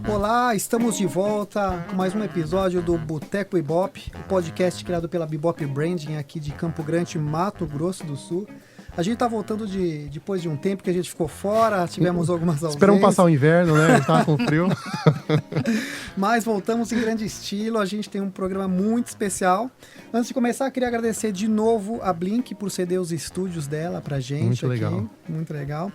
Olá, estamos de volta com mais um episódio do Boteco Bebop, o podcast criado pela Bebop Branding aqui de Campo Grande, Mato Grosso do Sul. A gente tá voltando depois de um tempo que a gente ficou fora, tivemos algumas ausências. Esperamos passar o inverno, né? A gente tava com frio. Mas voltamos em grande estilo, a gente tem um programa muito especial. Antes de começar, queria agradecer de novo a Blink por ceder os estúdios dela pra gente. Muito aqui. legal. Muito legal.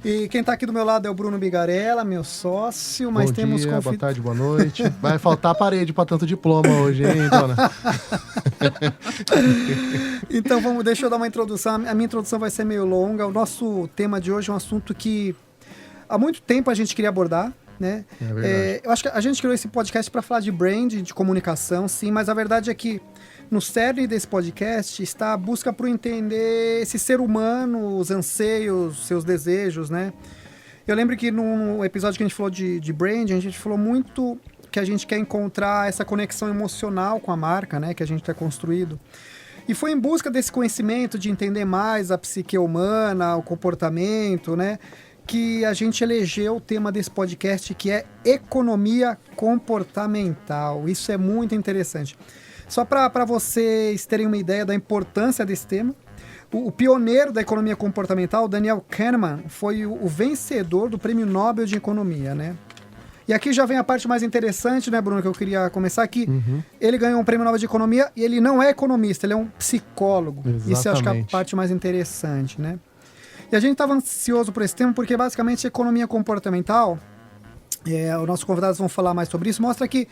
E quem tá aqui do meu lado é o Bruno Bigarella, meu sócio, mas Bom temos dia, boa tarde, boa noite. Vai faltar parede para tanto diploma hoje, hein, dona? Então deixa eu dar uma introdução. A minha introdução vai ser meio longa. O nosso tema de hoje é um assunto que há muito tempo a gente queria abordar, né? É verdade. Eu acho que a gente criou esse podcast para falar de brand, de comunicação, sim, mas a verdade é que no cerne desse podcast está a busca por entender esse ser humano, os anseios, seus desejos, né? Eu lembro que no episódio que a gente falou de branding, a gente falou muito que a gente quer encontrar essa conexão emocional com a marca, né? Que a gente está construído. E foi em busca desse conhecimento, de entender mais a psique humana, o comportamento, né? Que a gente elegeu o tema desse podcast, que é economia comportamental. Isso é muito interessante. Só para vocês terem uma ideia da importância desse tema, o pioneiro da economia comportamental, Daniel Kahneman, foi o vencedor do Prêmio Nobel de Economia, né? E aqui já vem a parte mais interessante, né, Bruno, que eu queria começar aqui. Ele ganhou um Prêmio Nobel de Economia e ele não é economista, ele é um psicólogo. Exatamente. Isso eu acho que é a parte mais interessante, né? E a gente estava ansioso por esse tema porque, basicamente, a economia comportamental, os nossos convidados vão falar mais sobre isso, mostra que,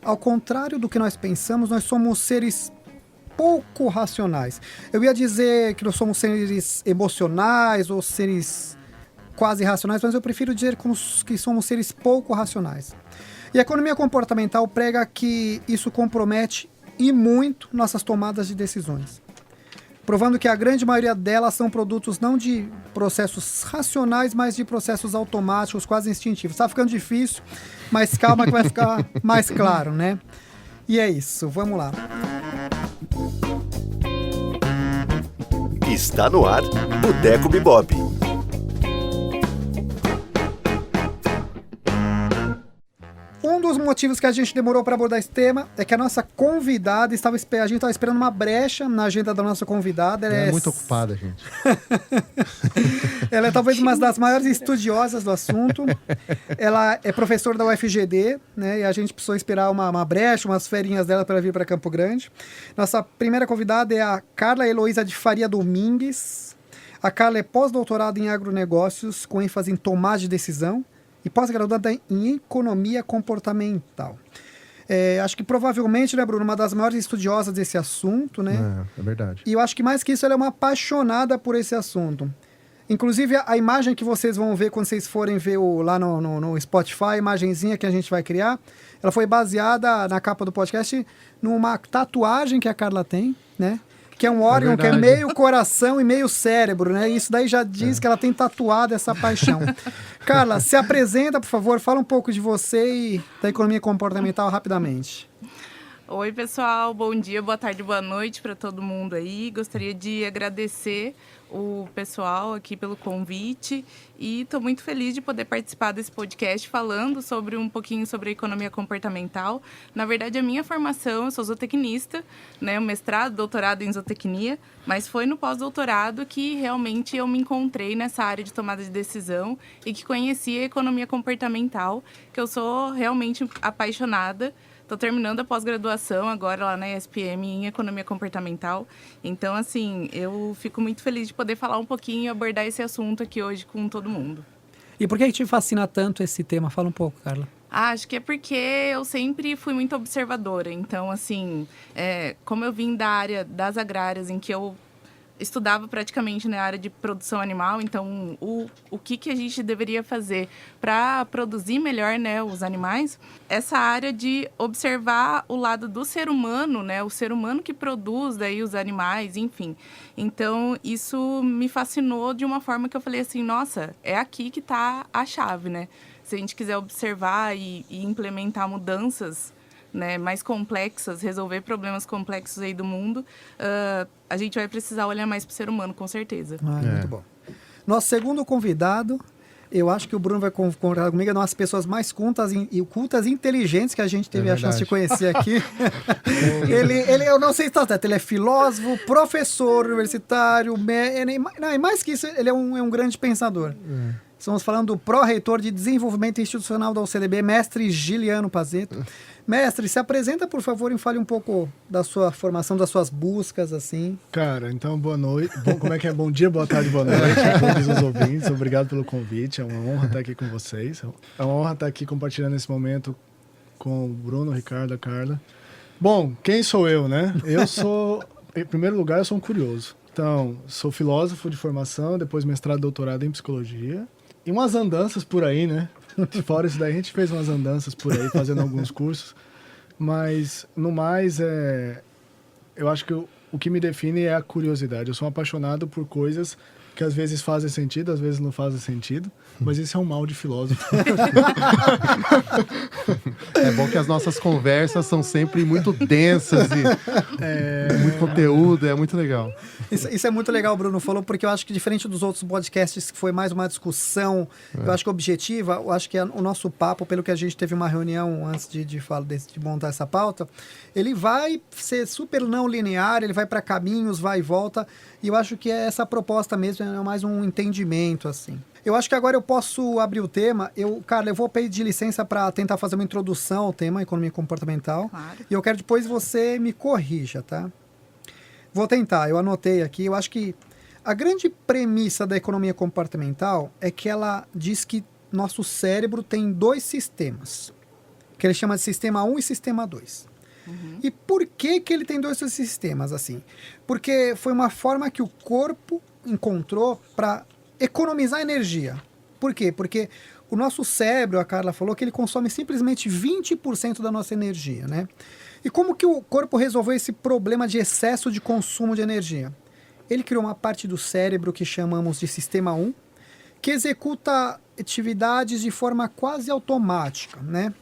ao contrário do que nós pensamos, nós somos seres pouco racionais. Eu ia dizer que nós somos seres emocionais ou seres quase racionais, mas eu prefiro dizer que somos seres pouco racionais. E a economia comportamental prega que isso compromete e muito nossas tomadas de decisões, provando que a grande maioria delas são produtos não de processos racionais, mas de processos automáticos, quase instintivos. Está ficando difícil, mas calma que vai ficar mais claro, né? E é isso, vamos lá. Está no ar, Boteco Bebop. Um dos motivos que a gente demorou para abordar esse tema é que a nossa convidada a gente estava esperando uma brecha na agenda da nossa convidada. Ela é muito ocupada, gente. Ela é talvez uma das maiores estudiosas do assunto. Ela é professora da UFGD, né? E a gente precisou esperar uma brecha, umas ferinhas dela para vir para Campo Grande. Nossa primeira convidada é a Carla Heloísa de Faria Domingues. A Carla é pós-doutorada em agronegócios, com ênfase em tomada de decisão, e pós-graduada em economia comportamental. Acho que provavelmente, né, Bruno, uma das maiores estudiosas desse assunto, né? É verdade. E eu acho que mais que isso, ela é uma apaixonada por esse assunto. Inclusive, a imagem que vocês vão ver quando vocês forem ver lá no Spotify, a imagenzinha que a gente vai criar, ela foi baseada na capa do podcast numa tatuagem que a Carla tem, né? Que é um órgão que é meio coração e meio cérebro, né? Isso daí já diz que ela tem tatuado essa paixão. Carla, se apresenta, por favor, fala um pouco de você e da economia comportamental rapidamente. Oi, pessoal, bom dia, boa tarde, boa noite para todo mundo aí. Gostaria de agradecer o pessoal aqui pelo convite e estou muito feliz de poder participar desse podcast falando um pouquinho sobre a economia comportamental. Na verdade, a minha formação, eu sou zootecnista, né, mestrado, doutorado em zootecnia, mas foi no pós-doutorado que realmente eu me encontrei nessa área de tomada de decisão e que conheci a economia comportamental, que eu sou realmente apaixonada. Estou terminando a pós-graduação agora lá na ESPM em Economia Comportamental. Então, assim, eu fico muito feliz de poder falar um pouquinho e abordar esse assunto aqui hoje com todo mundo. E por que te fascina tanto esse tema? Fala um pouco, Carla. Acho que é porque eu sempre fui muito observadora. Então, assim, como eu vim da área das agrárias, em que eu estudava praticamente na área de produção animal, então o que a gente deveria fazer para produzir melhor, né, os animais, essa área de observar o lado do ser humano, né, o ser humano que produz daí os animais, enfim. Então, isso me fascinou de uma forma que eu falei assim, nossa, é aqui que está a chave, né? Se a gente quiser observar e implementar mudanças, né, mais complexas, resolver problemas complexos aí do mundo, a gente vai precisar olhar mais para o ser humano, com certeza. Muito bom. Nosso segundo convidado, eu acho que o Bruno vai concordar comigo, é uma das pessoas mais cultas e inteligentes que a gente teve a chance de conhecer aqui. Eu não sei se está certo, ele é filósofo, professor universitário, e mais que isso, ele é um grande pensador. Estamos falando do pró-reitor de Desenvolvimento Institucional da UCDB, mestre Giliano Pazzetto. Mestre, se apresenta, por favor, e fale um pouco da sua formação, das suas buscas, assim. Cara, então, boa noite. Como é que é? Bom dia, boa tarde, boa noite. Bom dia aos ouvintes. Obrigado pelo convite. É uma honra estar aqui com vocês. É uma honra estar aqui compartilhando esse momento com o Bruno, o Ricardo, a Carla. Bom, quem sou eu, né? Em primeiro lugar, eu sou um curioso. Então, sou filósofo de formação, depois mestrado e doutorado em psicologia. E umas andanças por aí, né? Fora isso daí, a gente fez umas andanças por aí, fazendo alguns cursos. Mas, no mais, eu acho que o que me define é a curiosidade. Eu sou apaixonado por coisas que às vezes fazem sentido, às vezes não fazem sentido. Mas isso é um mal de filósofo. É bom que as nossas conversas são sempre muito densas e muito conteúdo, é muito legal. Isso é muito legal, o Bruno falou, porque eu acho que diferente dos outros podcasts, que foi mais uma discussão, eu acho que objetiva, eu acho que o nosso papo, pelo que a gente teve uma reunião antes de montar essa pauta, ele vai ser super não linear, ele vai para caminhos, vai e volta, e eu acho que essa proposta mesmo é mais um entendimento, assim. Eu acho que agora eu posso abrir o tema. Carla, eu vou pedir licença para tentar fazer uma introdução ao tema economia comportamental. Claro. E eu quero depois você me corrija, tá? Vou tentar, eu anotei aqui. Eu acho que a grande premissa da economia comportamental é que ela diz que nosso cérebro tem 2 sistemas, que ele chama de sistema 1 e sistema 2. E por que ele tem 2 sistemas assim? Porque foi uma forma que o corpo encontrou para economizar energia. Por quê? Porque o nosso cérebro, a Carla falou, que ele consome simplesmente 20% da nossa energia, né? E como que o corpo resolveu esse problema de excesso de consumo de energia? Ele criou uma parte do cérebro que chamamos de sistema 1, que executa atividades de forma quase automática, né?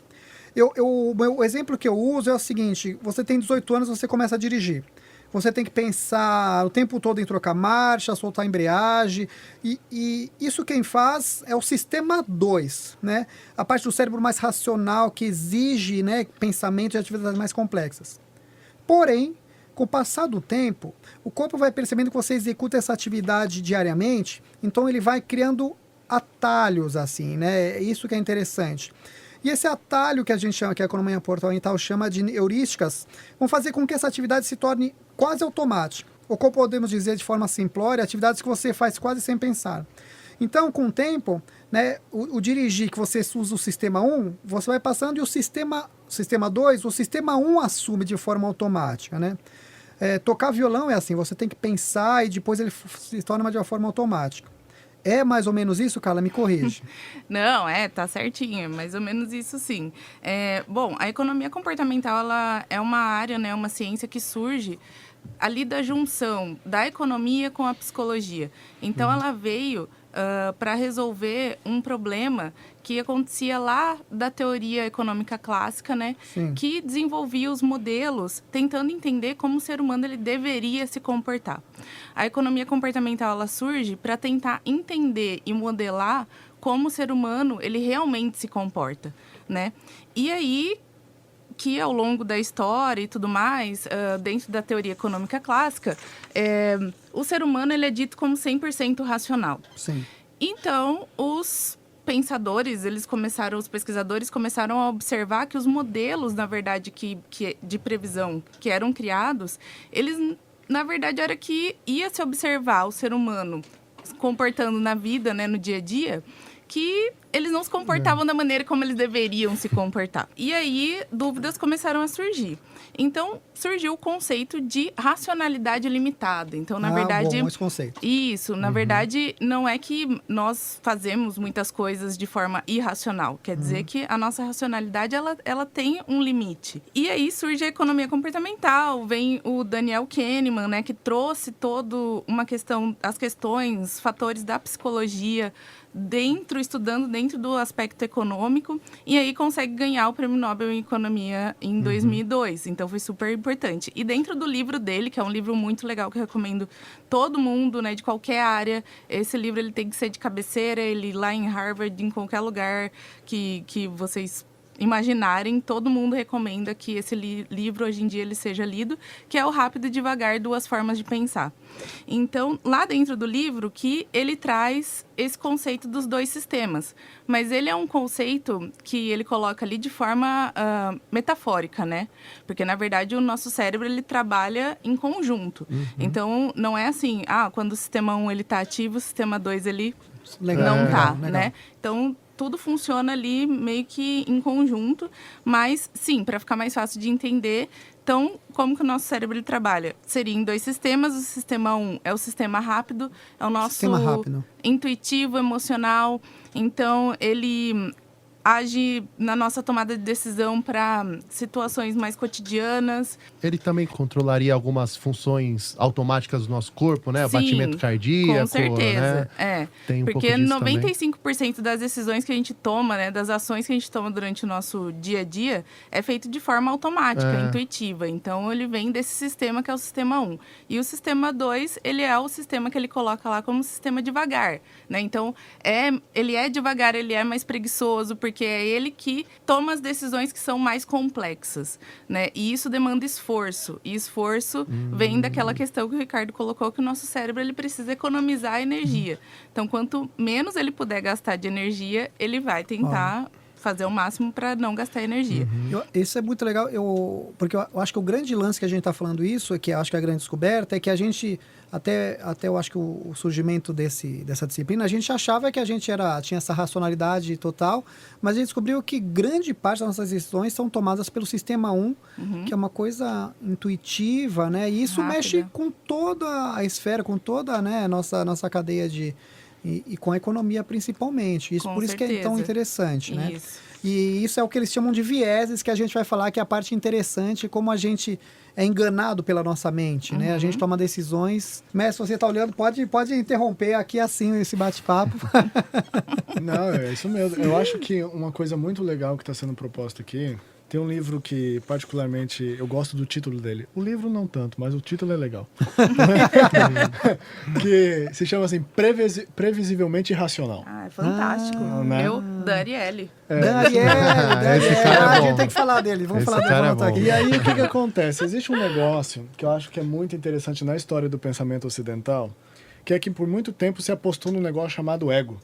O exemplo que eu uso é o seguinte: você tem 18 anos, você começa a dirigir. Você tem que pensar o tempo todo em trocar marcha, soltar a embreagem. E isso quem faz é o sistema 2, né? A parte do cérebro mais racional, que exige, né, pensamento e atividades mais complexas. Porém, com o passar do tempo, o corpo vai percebendo que você executa essa atividade diariamente, então ele vai criando atalhos, assim, né? É isso que é interessante. E esse atalho que a gente chama, que a economia comportamental chama de heurísticas, vão fazer com que essa atividade se torne quase automática. Ou como podemos dizer de forma simplória, atividades que você faz quase sem pensar. Então, com o tempo, né, o dirigir, que você usa o sistema 1, você vai passando, e o sistema 2, o sistema 1 assume de forma automática, né? Tocar violão é assim, você tem que pensar e depois ele se torna de uma forma automática. É mais ou menos isso, Carla? Me corrige. Não, tá certinho, é mais ou menos isso sim. Bom, a economia comportamental, ela é uma área, né, uma ciência que surge ali da junção da economia com a psicologia. Então, ela veio para resolver um problema que acontecia lá da teoria econômica clássica, né? Sim. Que desenvolvia os modelos tentando entender como o ser humano ele deveria se comportar. A economia comportamental ela surge para tentar entender e modelar como o ser humano ele realmente se comporta, né? E aí que ao longo da história e tudo mais, dentro da teoria econômica clássica, o ser humano ele é dito como 100% racional. Sim. Então, os pesquisadores começaram a observar que os modelos, na verdade, de previsão que eram criados, eles, na verdade, era que ia se observar o ser humano se comportando na vida, né, no dia a dia, que eles não se comportavam da maneira como eles deveriam se comportar. E aí, dúvidas começaram a surgir. Então, surgiu o conceito de racionalidade limitada. Então, na verdade... Bom, esse conceito. Isso, na verdade, não é que nós fazemos muitas coisas de forma irracional. Quer dizer que a nossa racionalidade, ela tem um limite. E aí surge a economia comportamental. Vem o Daniel Kahneman, né, que trouxe as questões, fatores da psicologia dentro estudando dentro do aspecto econômico e aí consegue ganhar o Prêmio Nobel em Economia em 2002. Então, foi super importante. E dentro do livro dele, que é um livro muito legal, que eu recomendo todo mundo, né, de qualquer área, esse livro ele tem que ser de cabeceira, ele lá em Harvard, em qualquer lugar que vocês imaginarem, todo mundo recomenda que esse livro hoje em dia ele seja lido, que é o Rápido e Devagar, Duas Formas de Pensar. Então, lá dentro do livro, que ele traz esse conceito dos dois sistemas, mas ele é um conceito que ele coloca ali de forma metafórica, né? Porque, na verdade, o nosso cérebro, ele trabalha em conjunto. Então, não é assim, quando o sistema 1 ele está ativo, o sistema 2 ele não está, né? Então, tudo funciona ali meio que em conjunto, mas sim, para ficar mais fácil de entender. Então, como que o nosso cérebro ele trabalha? Seria em dois sistemas. O sistema 1 é o sistema rápido, é o nosso intuitivo, emocional. Então, ele age na nossa tomada de decisão para situações mais cotidianas. Ele também controlaria algumas funções automáticas do nosso corpo, né? Sim, batimento cardíaco, com certeza. Né? Tem um porque pouco disso 95% das decisões que a gente toma, né, das ações que a gente toma durante o nosso dia a dia, é feito de forma automática, intuitiva. Então, ele vem desse sistema que é o sistema 1. E o sistema 2, ele é o sistema que ele coloca lá como sistema devagar, né? Então, ele é devagar, ele é mais preguiçoso, porque é ele que toma as decisões que são mais complexas, né? E isso demanda esforço. E esforço vem daquela questão que o Ricardo colocou, que o nosso cérebro ele precisa economizar energia. Então, quanto menos ele puder gastar de energia, ele vai tentar fazer o máximo para não gastar energia. Isso é muito legal, porque eu acho que o grande lance que a gente está falando isso, que eu acho que é a grande descoberta, é que a gente, até eu acho que o surgimento dessa disciplina, a gente achava que a gente tinha essa racionalidade total, mas a gente descobriu que grande parte das nossas decisões são tomadas pelo sistema 1, que é uma coisa intuitiva, né? E isso mexe com toda a esfera, com toda, né, nossa cadeia e com a economia principalmente. Por isso que é tão interessante, né? E isso é o que eles chamam de vieses, que a gente vai falar que é a parte interessante, como a gente é enganado pela nossa mente, né? A gente toma decisões. Mestre, você está olhando, pode interromper aqui assim esse bate-papo. Não, é isso mesmo. Eu acho que uma coisa muito legal que está sendo proposta aqui, tem um livro que particularmente eu gosto do título dele. O livro não tanto, mas o título é legal. Que se chama assim, Previsivelmente Irracional. É fantástico. Né? Da Ariely. Dan Ariely. Esse cara é A bom. gente tem que falar dele. Vamos Esse falar cara dele. é bom. E aí, o que acontece? Existe um negócio que eu acho que é muito interessante na história do pensamento ocidental, que é que por muito tempo se apostou num negócio chamado ego.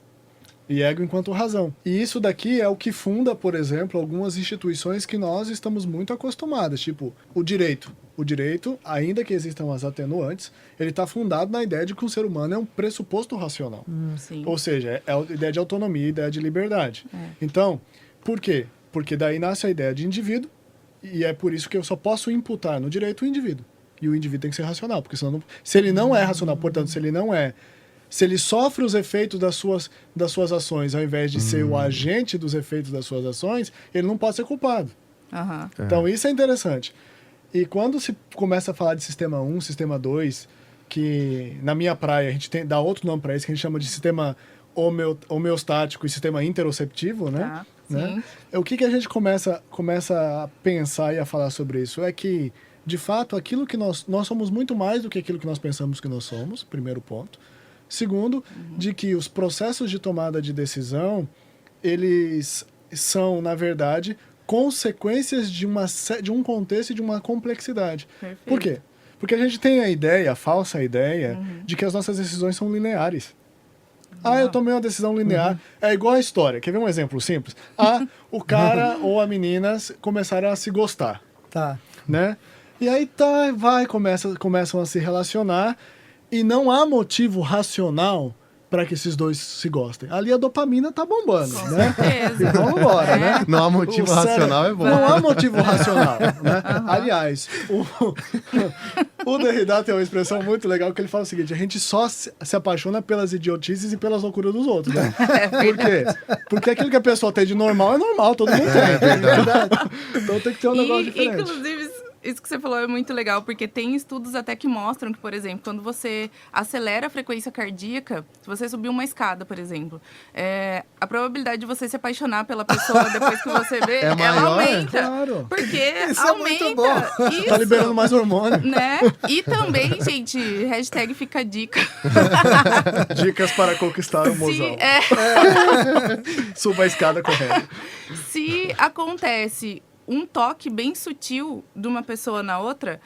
E ego enquanto razão. E isso daqui é o que funda, por exemplo, algumas instituições que nós estamos muito acostumados, tipo o direito. O direito, ainda que existam as atenuantes, ele está fundado na ideia de que o ser humano é um pressuposto racional. Sim. Ou seja, é a ideia de autonomia, a ideia de liberdade. Então, por quê? Porque daí nasce a ideia de indivíduo, e é por isso que eu só posso imputar no direito o indivíduo. E o indivíduo tem que ser racional, porque senão se ele não é racional, portanto, se ele sofre os efeitos das suas ações, ao invés de ser o agente dos efeitos das suas ações, ele não pode ser culpado. Então, isso é interessante. E quando se começa a falar de sistema 1, sistema 2, que na minha praia a gente dá outro nome para isso, que a gente chama de sistema homeostático e sistema interoceptivo, né? Sim. O que a gente começa a pensar e a falar sobre isso? É que, de fato, aquilo que nós somos muito mais do que aquilo que nós pensamos que nós somos, primeiro ponto. Segundo, de que os processos de tomada de decisão, eles são, na verdade, consequências de um contexto e de uma complexidade. Perfeito. Por quê? Porque a gente tem a falsa ideia, de que as nossas decisões são lineares. Eu tomei uma decisão linear. É igual a história. Quer ver um exemplo simples? O cara ou a menina começaram a se gostar. Tá. Né? E aí começam a se relacionar e não há motivo racional para que esses dois se gostem. Ali a dopamina tá bombando, Com né? certeza. E vamos embora, né? Não há motivo racional, é bom. Não há motivo racional, né? Aliás, o Derrida tem uma expressão muito legal que ele fala o seguinte: a gente só se apaixona pelas idiotices e pelas loucuras dos outros, né? Por quê? Porque aquilo que a pessoa tem de normal é normal, todo mundo tem. É verdade. Então tem que ter um negócio diferente. Inclusive, Isso que você falou é muito legal, porque tem estudos até que mostram que, por exemplo, quando você acelera a frequência cardíaca, se você subir uma escada, por exemplo, a probabilidade de você se apaixonar pela pessoa depois que você vê, ela maior? aumenta. Claro. Porque Isso é muito aumenta. bom. Isso, Tá liberando mais hormônio. né? E também, gente, hashtag fica a dica. Dicas para conquistar o mozão. Suba a escada correndo. Se acontece um toque bem sutil de uma pessoa na outra,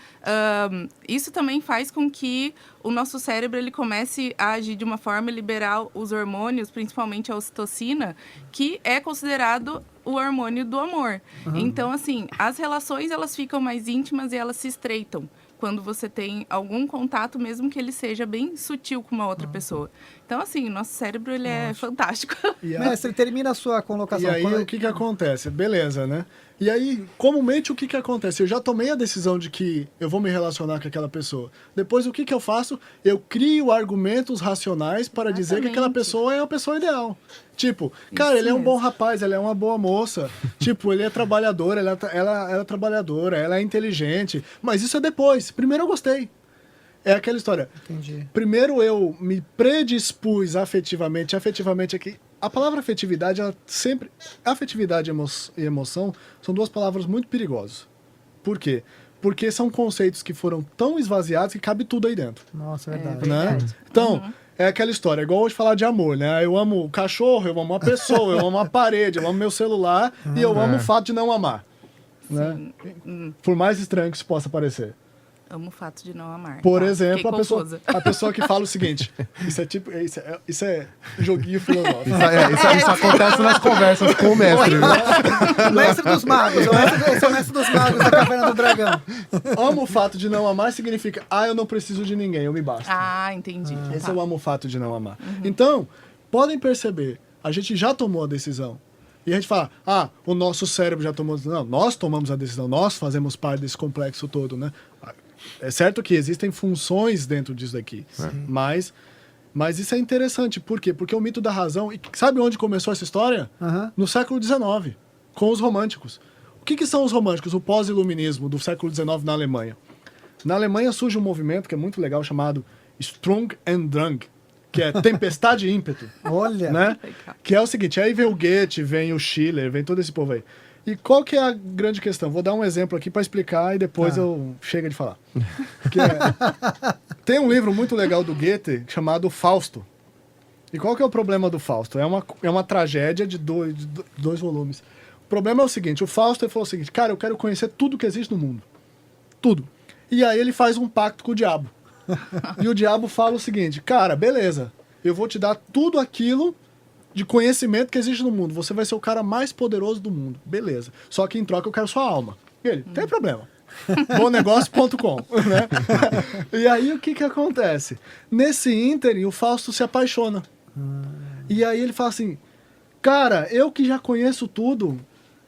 isso também faz com que o nosso cérebro ele comece a agir de uma forma e liberar os hormônios, principalmente a ocitocina, que é considerado o hormônio do amor. Então, assim, as relações elas ficam mais íntimas e elas se estreitam quando você tem algum contato, mesmo que ele seja bem sutil com uma outra pessoa. Então, assim, o nosso cérebro ele é fantástico. E Mestre, termina a sua colocação. E aí, o que acontece? Beleza, né? E aí, comumente, o que acontece? Eu já tomei a decisão de que eu vou me relacionar com aquela pessoa. Depois, o que eu faço? Eu crio argumentos racionais para dizer que aquela pessoa é a pessoa ideal. Tipo, cara, ele é um bom rapaz, ela é uma boa moça. Tipo, ele é trabalhador, ela é trabalhadora, ela é inteligente. Mas isso é depois. Primeiro eu gostei. É aquela história. Entendi. Primeiro eu me predispus afetivamente. Afetivamente aqui. A palavra afetividade, ela sempre. Afetividade e emoção são duas palavras muito perigosas. Por quê? Porque são conceitos que foram tão esvaziados que cabe tudo aí dentro. Nossa, é verdade. Né? Então, é aquela história, igual hoje falar de amor, né? Eu amo o cachorro, eu amo a pessoa, eu amo a parede, eu amo meu celular e eu amo o fato de não amar. Né? Por mais estranho que isso possa parecer. Amo o fato de não amar. Por Tá, exemplo, fiquei a pessoa que fala o seguinte: isso é joguinho filosófico. Isso acontece nas conversas com o mestre. Mestre dos magos. Esse é o mestre dos magos da Caverna do Dragão. Amo o fato de não amar significa, eu não preciso de ninguém, eu me basto. Entendi. Esse Tá. é o amo o fato de não amar. Então, podem perceber, a gente já tomou a decisão. E a gente fala, o nosso cérebro já tomou a decisão. Não, nós tomamos a decisão, nós fazemos parte desse complexo todo, né? É certo que existem funções dentro disso daqui, mas isso é interessante. Por quê? Porque o mito da razão... E sabe onde começou essa história? No século XIX, com os românticos. O que são os românticos? O pós-iluminismo do século XIX na Alemanha. Na Alemanha surge um movimento que é muito legal, chamado Strung and Drang, que é tempestade e ímpeto. Olha. Né? Que é o seguinte, aí vem o Goethe, vem o Schiller, vem todo esse povo aí. E qual que é a grande questão? Vou dar um exemplo aqui para explicar e depois eu chego de falar. Tem um livro muito legal do Goethe chamado Fausto. E qual que é o problema do Fausto? É uma tragédia de dois volumes. O problema é o seguinte, o Fausto ele falou o seguinte, cara, eu quero conhecer tudo que existe no mundo. Tudo. E aí ele faz um pacto com o diabo. E o diabo fala o seguinte, cara, beleza, eu vou te dar tudo aquilo de conhecimento que existe no mundo. Você vai ser o cara mais poderoso do mundo. Beleza. Só que em troca eu quero sua alma. E ele, tem problema. Bonegócio.com, né? E aí o que acontece? Nesse ínterim, o Fausto se apaixona. E aí ele fala assim, cara, eu que já conheço tudo,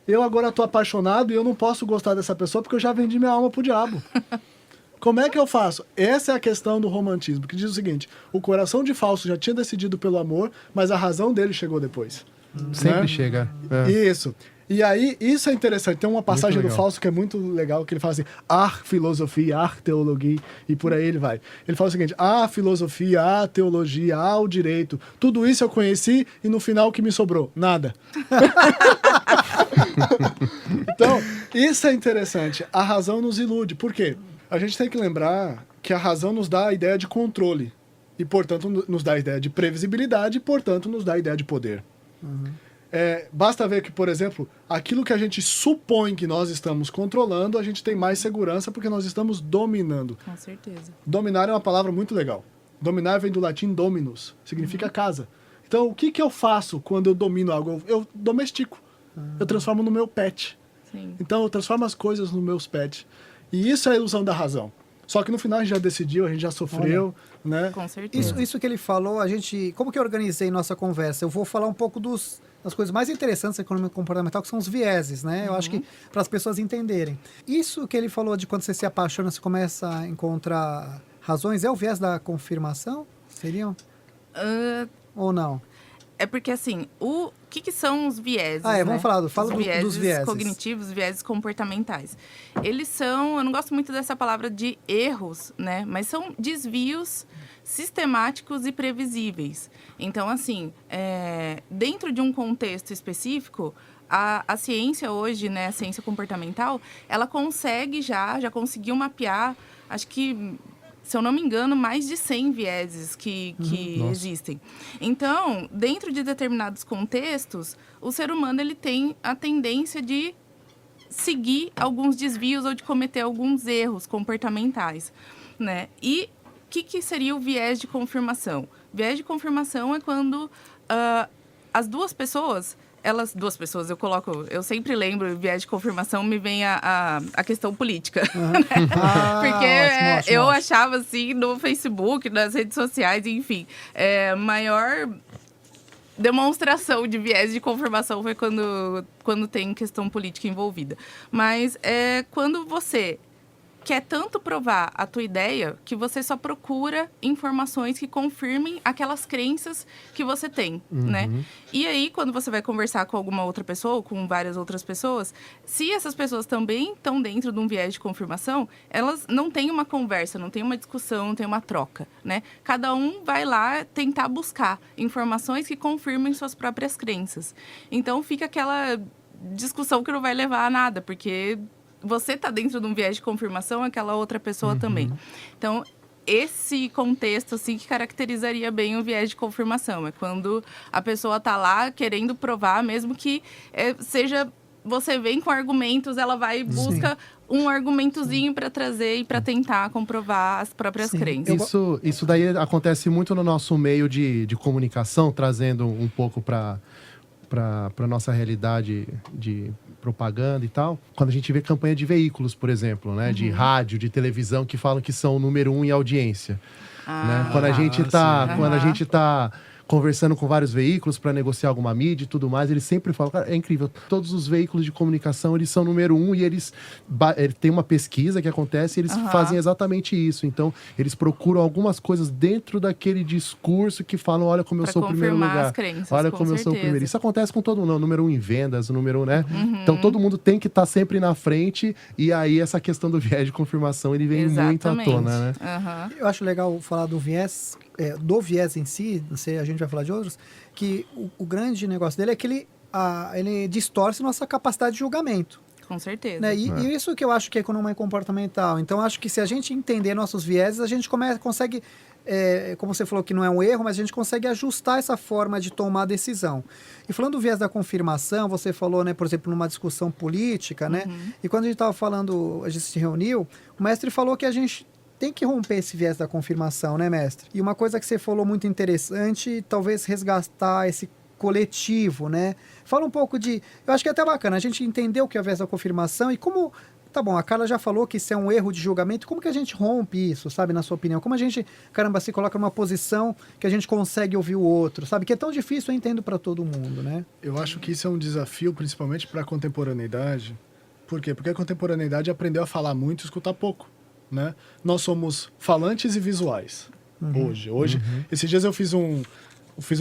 eu agora tô apaixonado e eu não posso gostar dessa pessoa porque eu já vendi minha alma pro diabo. Como é que eu faço? Essa é a questão do romantismo, que diz o seguinte, o coração de Fausto já tinha decidido pelo amor, mas a razão dele chegou depois. Sempre chega. Isso. E aí, isso é interessante. Tem uma passagem do legal. Fausto que é muito legal, que ele fala assim, filosofia, teologia, e por aí ele vai. Ele fala o seguinte, filosofia, teologia, o direito, tudo isso eu conheci e no final o que me sobrou? Nada. Então, isso é interessante. A razão nos ilude. Por quê? A gente tem que lembrar que a razão nos dá a ideia de controle. E, portanto, nos dá a ideia de previsibilidade e, portanto, nos dá a ideia de poder. Basta ver que, por exemplo, aquilo que a gente supõe que nós estamos controlando, a gente tem mais segurança porque nós estamos dominando. Com certeza. Dominar é uma palavra muito legal. Dominar vem do latim dominus, significa casa. Então, o que eu faço quando eu domino algo? Eu domestico. Eu transformo no meu pet. Sim. Então, eu transformo as coisas nos meus pets. E isso é a ilusão da razão. Só que no final a gente já decidiu, a gente já sofreu, né? Com certeza. Isso que ele falou, como que eu organizei nossa conversa? Eu vou falar um pouco das coisas mais interessantes da economia comportamental, que são os vieses, né? Eu acho que para as pessoas entenderem. Isso que ele falou de quando você se apaixona, você começa a encontrar razões, é o viés da confirmação? Seriam? Ou não? É porque, assim, o que são os vieses, vamos falar dos vieses. Cognitivos, vieses comportamentais. Eles são, eu não gosto muito dessa palavra de erros, né? Mas são desvios sistemáticos e previsíveis. Então, assim, dentro de um contexto específico, a ciência hoje, né, a ciência comportamental, ela consegue já conseguiu mapear, acho que, se eu não me engano, mais de 100 vieses que existem. Então, dentro de determinados contextos, o ser humano ele tem a tendência de seguir alguns desvios ou de cometer alguns erros comportamentais, né? E o que seria o viés de confirmação? Viés de confirmação é quando as duas pessoas, eu sempre lembro, viés de confirmação, me vem a questão política. Né? Porque eu achava, assim, no Facebook, nas redes sociais, enfim, maior demonstração de viés de confirmação foi quando tem questão política envolvida. Mas quando você quer tanto provar a tua ideia que você só procura informações que confirmem aquelas crenças que você tem, né? E aí, quando você vai conversar com alguma outra pessoa, ou com várias outras pessoas, se essas pessoas também estão dentro de um viés de confirmação, elas não têm uma conversa, não têm uma discussão, não têm uma troca, né? Cada um vai lá tentar buscar informações que confirmem suas próprias crenças. Então, fica aquela discussão que não vai levar a nada, porque você está dentro de um viés de confirmação, aquela outra pessoa também. Então, esse contexto, assim, que caracterizaria bem o viés de confirmação. É quando a pessoa está lá querendo provar, mesmo que seja... Você vem com argumentos, ela vai e busca um argumentozinho para trazer e para tentar comprovar as próprias crenças. Isso daí acontece muito no nosso meio de comunicação, trazendo um pouco para nossa realidade de propaganda e tal, quando a gente vê campanha de veículos, por exemplo, né, de rádio, de televisão, que falam que são o número 1 em audiência. Né? Quando a gente tá conversando com vários veículos para negociar alguma mídia e tudo mais, eles sempre falam, cara, é incrível, todos os veículos de comunicação, eles são número 1 e eles tem uma pesquisa que acontece e eles fazem exatamente isso. Então, eles procuram algumas coisas dentro daquele discurso que falam, olha como eu sou o primeiro lugar. Olha como eu sou o primeiro. Isso acontece com todo mundo, número 1 em vendas, número 1, né? Então, todo mundo tem que estar sempre na frente e aí essa questão do viés de confirmação, ele vem muito à tona, né? Eu acho legal falar do viés em si, não sei, a gente vai falar de outros, que o grande negócio dele é que ele distorce nossa capacidade de julgamento. Com certeza. Né? E isso que eu acho que é economia comportamental. Então, acho que se a gente entender nossos vieses, a gente consegue, como você falou que não é um erro, mas a gente consegue ajustar essa forma de tomar a decisão. E falando do viés da confirmação, você falou, né, por exemplo, numa discussão política, né? E quando a gente estava falando, a gente se reuniu, o mestre falou que a gente tem que romper esse viés da confirmação, né, mestre? E uma coisa que você falou muito interessante, talvez resgatar esse coletivo, né? Fala um pouco eu acho que é até bacana a gente entender o que é o viés da confirmação e como... Tá bom, a Carla já falou que isso é um erro de julgamento. Como que a gente rompe isso, sabe, na sua opinião? Como a gente, se coloca numa posição que a gente consegue ouvir o outro, sabe? Que é tão difícil, eu entendo, para todo mundo, né? Eu acho que isso é um desafio, principalmente para a contemporaneidade. Por quê? Porque a contemporaneidade aprendeu a falar muito e escutar pouco. Né? Nós somos falantes e visuais hoje. Esses dias eu fiz um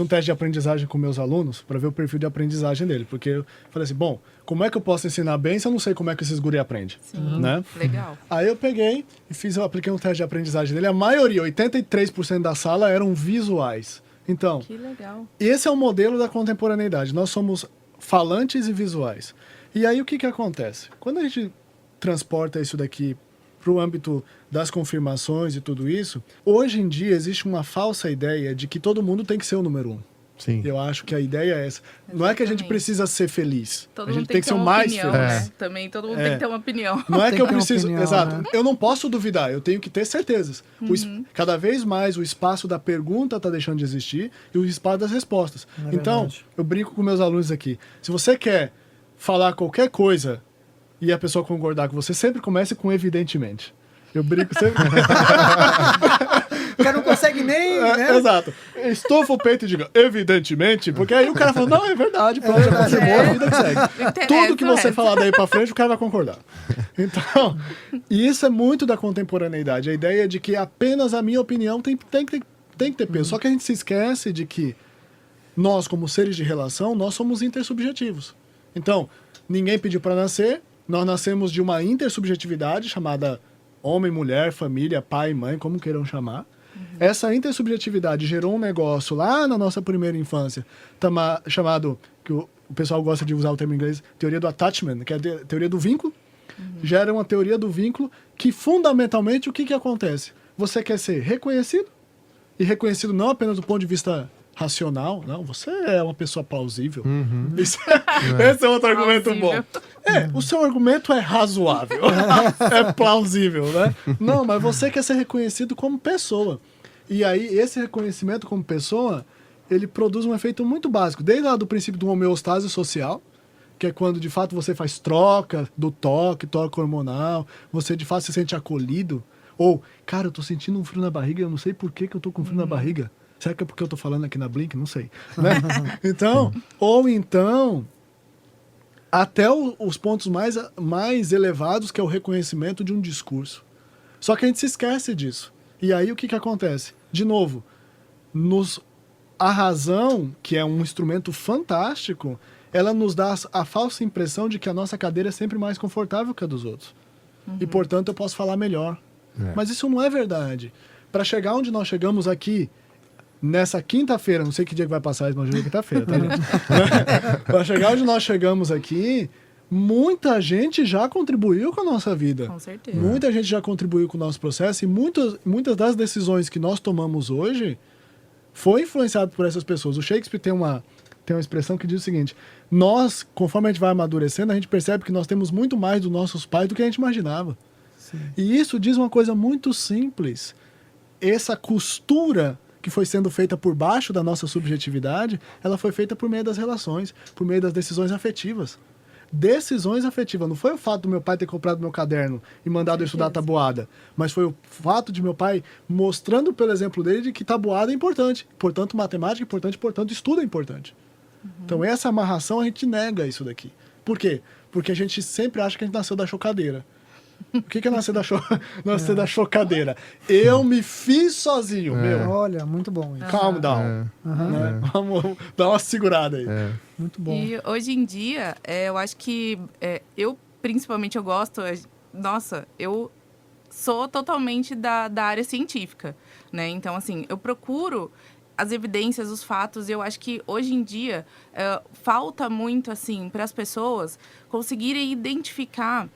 teste de aprendizagem com meus alunos para ver o perfil de aprendizagem dele, porque eu falei assim, bom, como é que eu posso ensinar bem se eu não sei como é que esses guri aprendem? Né? Legal. Aí eu peguei e apliquei um teste de aprendizagem dele, a maioria, 83% da sala eram visuais. Então, que legal. Esse é o modelo da contemporaneidade, nós somos falantes e visuais. E aí o que acontece? Quando a gente transporta isso daqui para o âmbito das confirmações e tudo isso, hoje em dia existe uma falsa ideia de que todo mundo tem que ser o número 1. Sim. Eu acho que a ideia é essa. Exatamente. Não é que a gente precisa ser feliz. Todo a gente mundo tem que ser o mais opinião, feliz. né? Também todo mundo tem que ter uma opinião. Não é que eu ter uma preciso... opinião, Exato. né? Eu não posso duvidar, eu tenho que ter certezas. Cada vez mais o espaço da pergunta está deixando de existir e o espaço das respostas. Então, verdade. eu brinco com meus alunos aqui. Se você quer falar qualquer coisa e a pessoa concordar com você, sempre comece com evidentemente. Eu brinco sempre. O cara não consegue nem... né? Exato. Estufa o peito e diga, evidentemente, porque aí o cara fala, não, é verdade, pronto, já confirmou, a vida que segue. Tudo que você falar daí pra frente, o cara vai concordar. Então, e isso é muito da contemporaneidade, a ideia de que apenas a minha opinião tem que ter peso. Só que a gente se esquece de que nós, como seres de relação, nós somos intersubjetivos. Então, ninguém pediu para nascer, nós nascemos de uma intersubjetividade chamada homem, mulher, família, pai, mãe, como queiram chamar. Essa intersubjetividade gerou um negócio lá na nossa primeira infância, chamado, que o pessoal gosta de usar o termo em inglês, teoria do attachment, que é a teoria do vínculo. Gera uma teoria do vínculo que, fundamentalmente, o que acontece? Você quer ser reconhecido, e reconhecido não apenas do ponto de vista racional, não, você é uma pessoa plausível. Esse é outro argumento bom. O seu argumento é razoável, é plausível, né? Não, mas você quer ser reconhecido como pessoa. E aí, esse reconhecimento como pessoa, ele produz um efeito muito básico, desde lá do princípio do homeostase social, que é quando, de fato, você faz troca do toque, troca hormonal, você, de fato, se sente acolhido. Ou, cara, eu tô sentindo um frio na barriga, eu não sei por que eu tô com frio na barriga. Será que é porque eu tô falando aqui na Blink? Não sei. Né? Então, até os pontos mais elevados, que é o reconhecimento de um discurso. Só que a gente se esquece disso. E aí, o que acontece? De novo, a razão, que é um instrumento fantástico, ela nos dá a falsa impressão de que a nossa cadeira é sempre mais confortável que a dos outros. E, portanto, eu posso falar melhor. Mas isso não é verdade. Para chegar onde nós chegamos aqui, nessa quinta-feira, não sei que dia que vai passar, mas hoje é quinta-feira, tá, gente? Para chegar onde nós chegamos aqui, muita gente já contribuiu com a nossa vida. Com certeza. Muita gente já contribuiu com o nosso processo e muitas das decisões que nós tomamos hoje foi influenciado por essas pessoas. O Shakespeare tem uma expressão que diz o seguinte: nós, conforme a gente vai amadurecendo, a gente percebe que nós temos muito mais dos nossos pais do que a gente imaginava. Sim. E isso diz uma coisa muito simples. Essa costura que foi sendo feita por baixo da nossa subjetividade, ela foi feita por meio das relações, por meio das decisões afetivas. Decisões afetivas. Não foi o fato do meu pai ter comprado meu caderno e mandado eu estudar tabuada, mas foi o fato de meu pai mostrando pelo exemplo dele de que tabuada é importante. Portanto, matemática é importante, portanto, estudo é importante. Então, essa amarração, a gente nega isso daqui. Por quê? Porque a gente sempre acha que a gente nasceu da chocadeira. O que é nascer da chocadeira? Eu me fiz sozinho, meu. Olha, muito bom isso. Calm down. Né? Vamos dar uma segurada aí. Muito bom. E hoje em dia, eu acho que eu gosto... Nossa, eu sou totalmente da área científica, né? Então, assim, eu procuro as evidências, os fatos. Eu acho que hoje em dia falta muito, assim, para as pessoas conseguirem identificar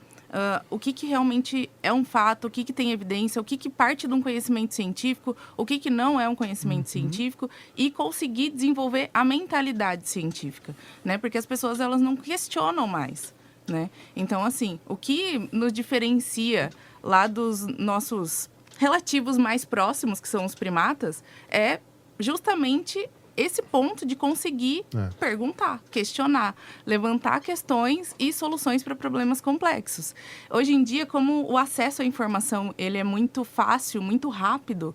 o que realmente é um fato, o que tem evidência, o que parte de um conhecimento científico, o que não é um conhecimento científico, e conseguir desenvolver a mentalidade científica, né? Porque as pessoas, elas não questionam mais, né? Então, assim, o que nos diferencia lá dos nossos relativos mais próximos, que são os primatas, é justamente esse ponto de conseguir perguntar, questionar, levantar questões e soluções para problemas complexos. Hoje em dia, como o acesso à informação ele é muito fácil, muito rápido,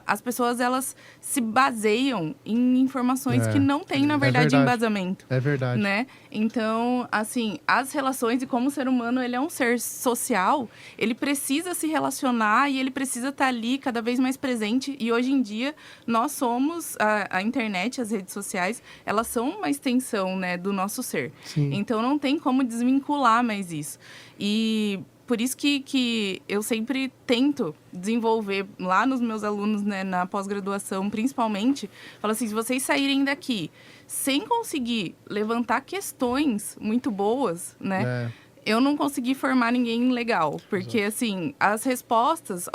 as pessoas, elas se baseiam em informações que não têm, na verdade, embasamento. É verdade. Né? Então, assim, as relações, e como o ser humano ele é um ser social, ele precisa se relacionar e ele precisa estar ali cada vez mais presente. E hoje em dia, nós somos, a internet, as redes sociais, elas são uma extensão, né, do nosso ser. Sim. Então, não tem como desvincular mais isso. E por isso que eu sempre tento desenvolver lá nos meus alunos, né, na pós-graduação, principalmente, falo assim, se vocês saírem daqui sem conseguir levantar questões muito boas, né, eu não consegui formar ninguém legal. Porque, assim, as respostas,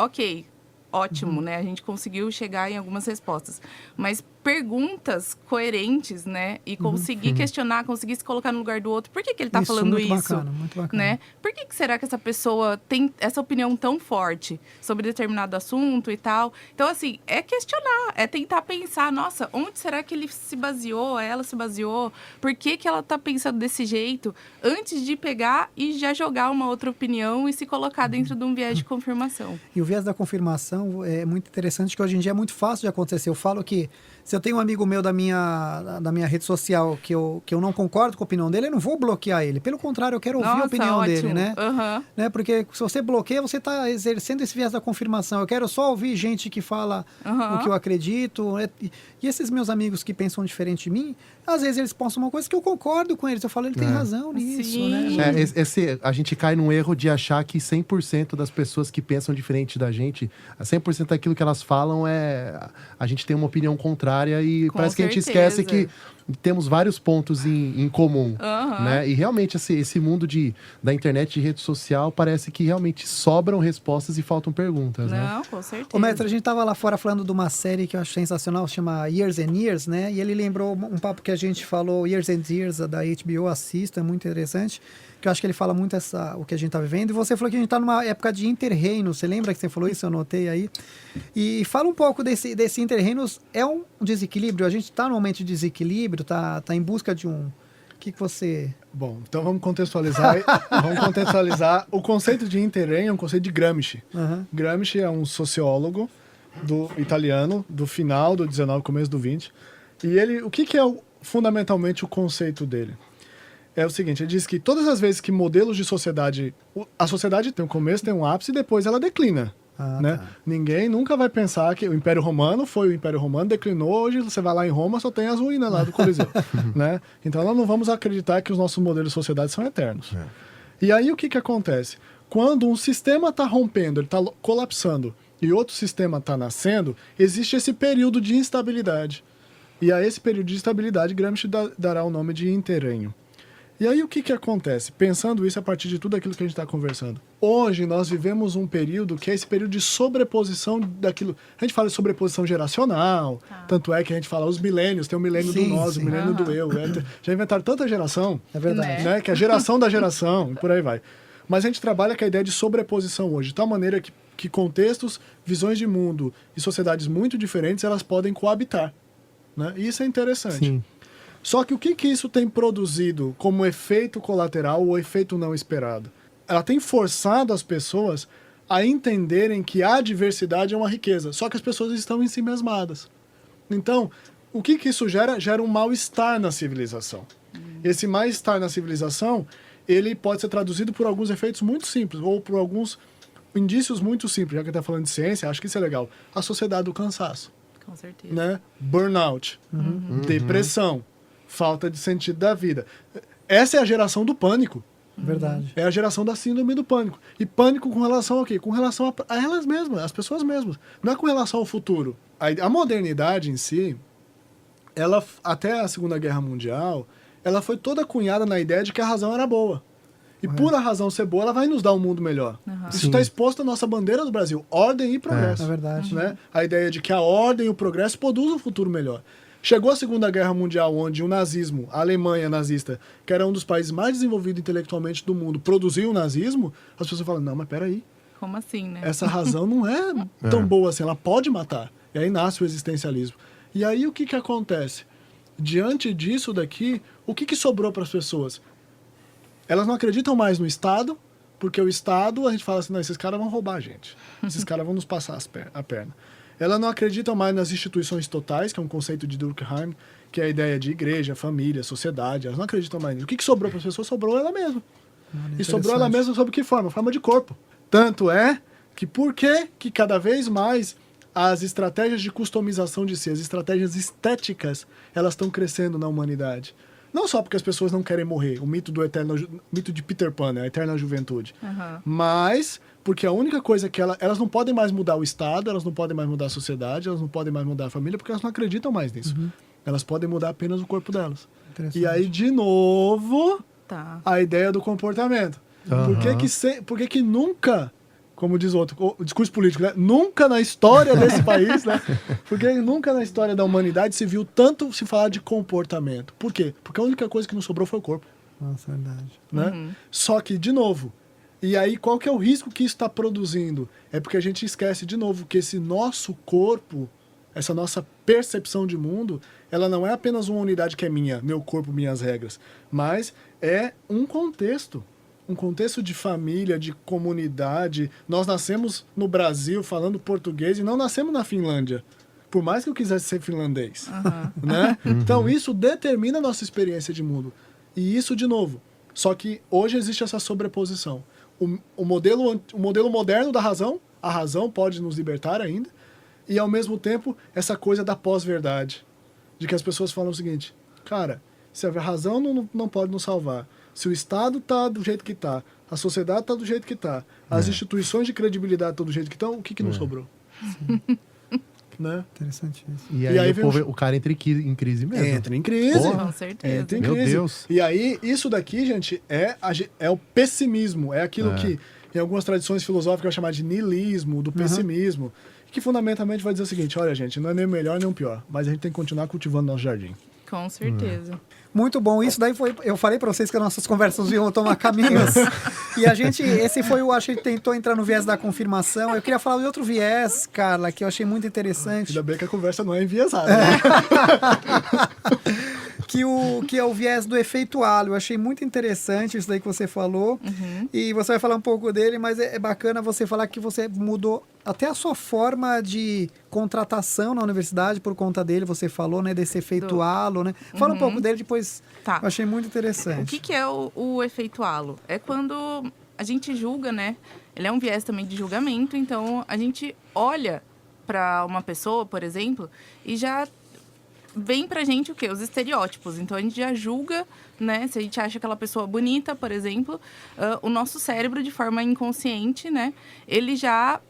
ótimo, né? A gente conseguiu chegar em algumas respostas. Mas perguntas coerentes, né? E conseguir questionar, conseguir se colocar no lugar do outro. Por que ele está falando muito isso? Bacana, muito bacana. Né? Por que será que essa pessoa tem essa opinião tão forte sobre determinado assunto e tal? Então, assim, é questionar, é tentar pensar, nossa, onde será que ele se baseou, ela se baseou? Por que ela está pensando desse jeito? Antes de pegar e já jogar uma outra opinião e se colocar dentro de um viés de confirmação. E o viés da confirmação, comunicação é muito interessante, que hoje em dia é muito fácil de acontecer. Eu falo que se eu tenho um amigo meu da minha rede social que eu não concordo com a opinião dele, eu não vou bloquear ele. Pelo contrário, eu quero ouvir a opinião ótimo. dele, né? Aham. Né? Porque se você bloqueia, você está exercendo esse viés da confirmação. Eu quero só ouvir gente que fala o que eu acredito. E esses meus amigos que pensam diferente de mim, às vezes eles postam uma coisa que eu concordo com eles. Eu falo, ele tem razão nisso, Sim. né? A gente cai num erro de achar que 100% das pessoas que pensam diferente da gente, 100% daquilo que elas falam a gente tem uma opinião contrária e Com parece que a gente certeza. esquece que temos vários pontos em comum, né? E realmente esse mundo da internet, de rede social, parece que realmente sobram respostas e faltam perguntas, né? Não, com certeza. Ô, mestre, a gente tava lá fora falando de uma série que eu acho sensacional, chama Years and Years, né? E ele lembrou um papo que a gente falou, Years and Years, da HBO, assista, é muito interessante, que eu acho que ele fala muito o que a gente tá vivendo. E você falou que a gente tá numa época de interreino, você lembra que você falou isso? Eu anotei aí. E fala um pouco desse interreinos, é um desequilíbrio? A gente tá num momento de desequilíbrio, tá em busca de um... O que você... Bom, então vamos contextualizar. O conceito de interreino é um conceito de Gramsci. Gramsci é um sociólogo italiano do final do 19, começo do 20. E o que é fundamentalmente o conceito dele? É o seguinte, ele diz que todas as vezes que modelos de sociedade... A sociedade tem um começo, tem um ápice e depois ela declina. Né? Tá. Ninguém nunca vai pensar que o Império Romano foi o Império Romano, declinou, hoje você vai lá em Roma, só tem as ruínas lá do Coliseu. Né? Então nós não vamos acreditar que os nossos modelos de sociedade são eternos. E aí o que acontece? Quando um sistema está rompendo, ele está colapsando, e outro sistema está nascendo, existe esse período de instabilidade. E a esse período de instabilidade, Gramsci dará o nome de interreino. E aí o que acontece? Pensando isso a partir de tudo aquilo que a gente está conversando. Hoje nós vivemos um período que é esse período de sobreposição daquilo. A gente fala de sobreposição geracional, tanto é que a gente fala os milênios, tem o milênio do nós, o milênio do eu. Já inventaram tanta geração, É verdade. né? Que é a geração da geração, e por aí vai. Mas a gente trabalha com a ideia de sobreposição hoje, de tal maneira que contextos, visões de mundo e sociedades muito diferentes, elas podem coabitar. Né? E isso é interessante. Sim. Só que o que isso tem produzido como efeito colateral ou efeito não esperado? Ela tem forçado as pessoas a entenderem que a diversidade é uma riqueza, só que as pessoas estão em si mesmadas. Então, o que isso gera? Gera um mal-estar na civilização. Esse mal-estar na civilização, ele pode ser traduzido por alguns efeitos muito simples, ou por alguns indícios muito simples. Já que está falando de ciência, acho que isso é legal. A sociedade do cansaço. Com certeza. Né? Burnout, depressão, falta de sentido da vida. Essa é a geração do pânico. Verdade. É a geração da síndrome do pânico. E pânico com relação ao quê? Com relação a elas mesmas, às pessoas mesmas. Não é com relação ao futuro. A modernidade em si, ela, até a Segunda Guerra Mundial, ela foi toda cunhada na ideia de que a razão era boa. E por a razão ser boa, ela vai nos dar um mundo melhor. Isso está exposto à nossa bandeira do Brasil. Ordem e progresso. É verdade. Né? A ideia de que a ordem e o progresso produzem um futuro melhor. Chegou a Segunda Guerra Mundial, onde o nazismo, a Alemanha nazista, que era um dos países mais desenvolvidos intelectualmente do mundo, produziu o nazismo, as pessoas falam, não, mas peraí, Como assim, né? essa razão não é tão boa assim, ela pode matar. E aí nasce o existencialismo. E aí o que acontece? Diante disso daqui, o que sobrou para as pessoas? Elas não acreditam mais no Estado, porque o Estado, a gente fala assim, não, esses caras vão roubar a gente. Esses caras vão nos passar a perna. Elas não acreditam mais nas instituições totais, que é um conceito de Durkheim, que é a ideia de igreja, família, sociedade. Elas não acreditam mais nisso. O que sobrou para as pessoas? Sobrou ela mesma. E sobrou ela mesma sob que forma? Forma de corpo. Tanto é que por que cada vez mais as estratégias de customização de si, as estratégias estéticas, elas estão crescendo na humanidade? Não só porque as pessoas não querem morrer, o mito mito de Peter Pan, né? A eterna juventude. Mas porque a única coisa que elas não podem mais mudar o Estado, elas não podem mais mudar a sociedade, elas não podem mais mudar a família, porque elas não acreditam mais nisso. Elas podem mudar apenas o corpo delas. E aí, de novo, a ideia do comportamento. Por que nunca, como diz outro, o discurso político, né? Nunca na história desse país, né? Porque nunca na história da humanidade se viu tanto se falar de comportamento. Por quê? Porque a única coisa que não sobrou foi o corpo. Nossa, verdade. Né? Só que, de novo, e aí qual que é o risco que isso está produzindo? É porque a gente esquece, de novo, que esse nosso corpo, essa nossa percepção de mundo, ela não é apenas uma unidade que é minha, meu corpo, minhas regras, mas é um contexto. um contexto de família, de comunidade. Nós nascemos no Brasil falando português e não nascemos na Finlândia. Por mais que eu quisesse ser finlandês. Né? Então, isso determina a nossa experiência de mundo. E isso, de novo, só que hoje existe essa sobreposição. O modelo moderno da razão, a razão pode nos libertar ainda, e, ao mesmo tempo, essa coisa da pós-verdade. De que as pessoas falam o seguinte, cara, se a razão não pode nos salvar, se o Estado está do jeito que está, a sociedade está do jeito que está, as instituições de credibilidade estão do jeito que estão, o que nos sobrou? Né? Interessante isso. E aí, o cara entra em crise mesmo. Entra em crise. Com certeza. Entra em Meu crise. Deus. E aí, isso daqui, gente, é o pessimismo. É aquilo que, em algumas tradições filosóficas, é chamado de niilismo, do pessimismo. Que fundamentalmente vai dizer o seguinte, olha, gente, não é nem o melhor nem o pior, mas a gente tem que continuar cultivando nosso jardim. Com certeza. Muito bom. Isso daí foi... Eu falei pra vocês que as nossas conversas iam tomar caminhos. E esse foi a gente tentou entrar no viés da confirmação. Eu queria falar de outro viés, Carla, que eu achei muito interessante. Ainda bem que a conversa não é enviesada. Né? Que é o viés do efeito halo. Eu achei muito interessante isso daí que você falou. E você vai falar um pouco dele, mas é bacana você falar que você mudou até a sua forma de contratação na universidade por conta dele, você falou, né, desse efeito halo, né? Fala um pouco dele, depois Tá. eu achei muito interessante. O que é o efeito halo? É quando a gente julga, né? Ele é um viés também de julgamento, então a gente olha para uma pessoa, por exemplo, e já vem pra gente o quê? Os estereótipos. Então a gente já julga, né? Se a gente acha aquela pessoa bonita, por exemplo, o nosso cérebro, de forma inconsciente, né? Ele já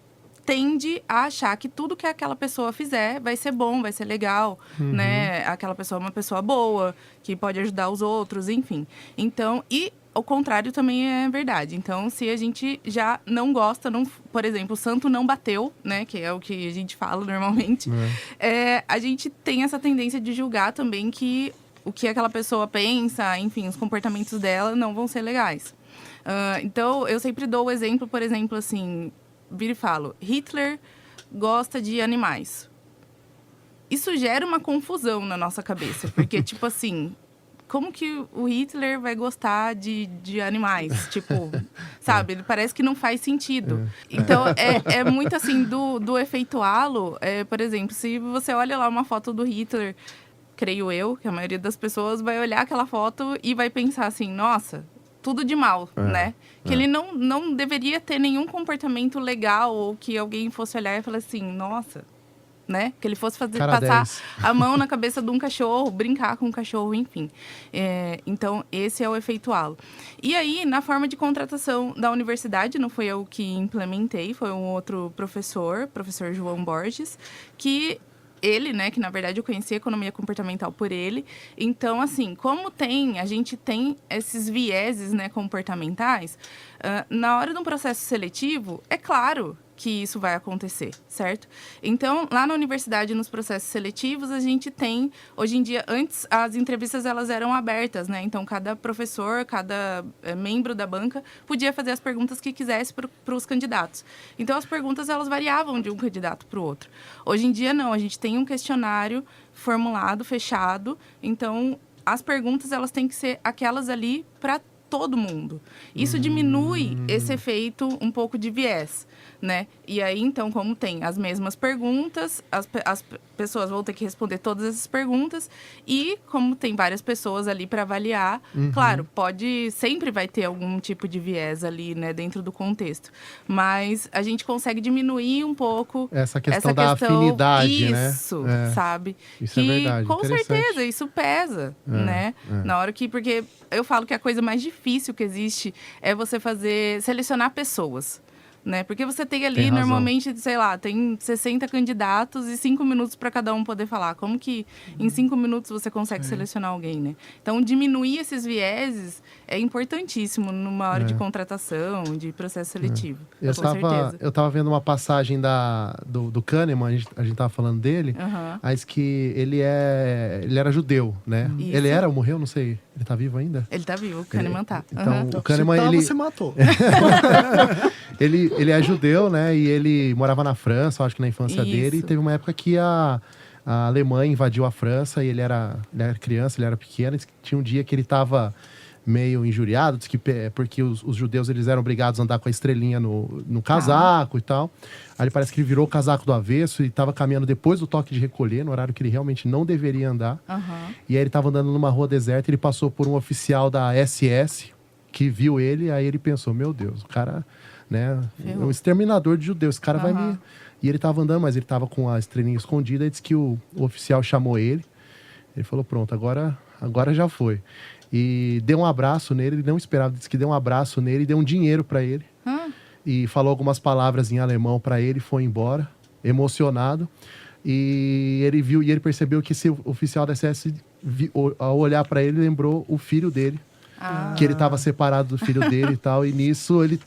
tende a achar que tudo que aquela pessoa fizer vai ser bom, vai ser legal, né? Aquela pessoa é uma pessoa boa, que pode ajudar os outros, enfim. Então, e o contrário também é verdade. Então, se a gente já não gosta, por exemplo, o santo não bateu, né? Que é o que a gente fala normalmente. A gente tem essa tendência de julgar também que o que aquela pessoa pensa, enfim, os comportamentos dela não vão ser legais. Então, eu sempre dou o exemplo, por exemplo, assim... Viro e falo, Hitler gosta de animais. Isso gera uma confusão na nossa cabeça. Porque, tipo assim, como que o Hitler vai gostar de animais? Tipo, sabe? Ele parece que não faz sentido. Então, é muito assim, do efeito halo. Por exemplo, se você olha lá uma foto do Hitler, creio eu, que a maioria das pessoas vai olhar aquela foto e vai pensar assim, nossa... tudo de mal, né? Que ele não deveria ter nenhum comportamento legal ou que alguém fosse olhar e falar assim, nossa, né? Que ele fosse passar a mão na cabeça de um cachorro, brincar com um cachorro, enfim. Então, esse é o efeito halo. E aí, na forma de contratação da universidade, não foi eu que implementei, foi um outro professor João Borges, que... ele, né, que na verdade eu conheci a economia comportamental por ele. Então, assim, como a gente tem esses vieses, né, comportamentais, na hora de um processo seletivo, é claro que isso vai acontecer, certo? Então, lá na universidade, nos processos seletivos, a gente tem, hoje em dia, antes as entrevistas elas eram abertas, né? Então, cada professor, cada membro da banca podia fazer as perguntas que quisesse para os candidatos. Então, as perguntas elas variavam de um candidato para o outro. Hoje em dia, não. A gente tem um questionário formulado, fechado. Então, as perguntas elas têm que ser aquelas ali para todo mundo. Isso diminui esse efeito um pouco de viés, né? E aí, então, como tem as mesmas perguntas, as pessoas vão ter que responder todas essas perguntas e como tem várias pessoas ali para avaliar, claro, sempre vai ter algum tipo de viés ali, né, dentro do contexto. Mas a gente consegue diminuir um pouco essa questão da afinidade, isso, né? sabe? Isso é verdade. Com certeza, isso pesa, né? Na hora que... Porque eu falo que a coisa mais difícil que existe é você selecionar pessoas. Né? Porque você tem ali, normalmente, sei lá, tem 60 candidatos e 5 minutos para cada um poder falar. Como que em 5 minutos você consegue selecionar alguém, né? Então, diminuir esses vieses é importantíssimo numa hora de contratação, de processo seletivo. Eu tava vendo uma passagem do Kahneman, a gente tava falando dele, mas que ele era judeu, né? Isso. Ele morreu, não sei. Ele tá vivo ainda? Ele tá vivo, o Kahneman tá. Então, o Kahneman, você matou. Ele é judeu, né? E ele morava na França, acho que na infância Isso. dele. E teve uma época que a Alemanha invadiu a França e ele era criança, ele era pequeno. Tinha um dia que ele estava meio injuriado, diz que porque os judeus eles eram obrigados a andar com a estrelinha no casaco e tal. Aí parece que ele virou o casaco do avesso e estava caminhando depois do toque de recolher, no horário que ele realmente não deveria andar. E aí ele estava andando numa rua deserta, ele passou por um oficial da SS que viu ele, aí ele pensou, meu Deus, o cara, né, é um exterminador de judeus, esse cara vai me... E ele estava andando, mas ele estava com a estrelinha escondida, e disse que o oficial chamou ele. Ele falou, pronto, agora já foi. E deu um abraço nele, ele não esperava, disse que deu um abraço nele e deu um dinheiro para ele. E falou algumas palavras em alemão para ele, foi embora, emocionado. E ele percebeu que esse oficial da SS, ao olhar para ele, lembrou o filho dele. Que ele estava separado do filho dele e tal. E nisso ele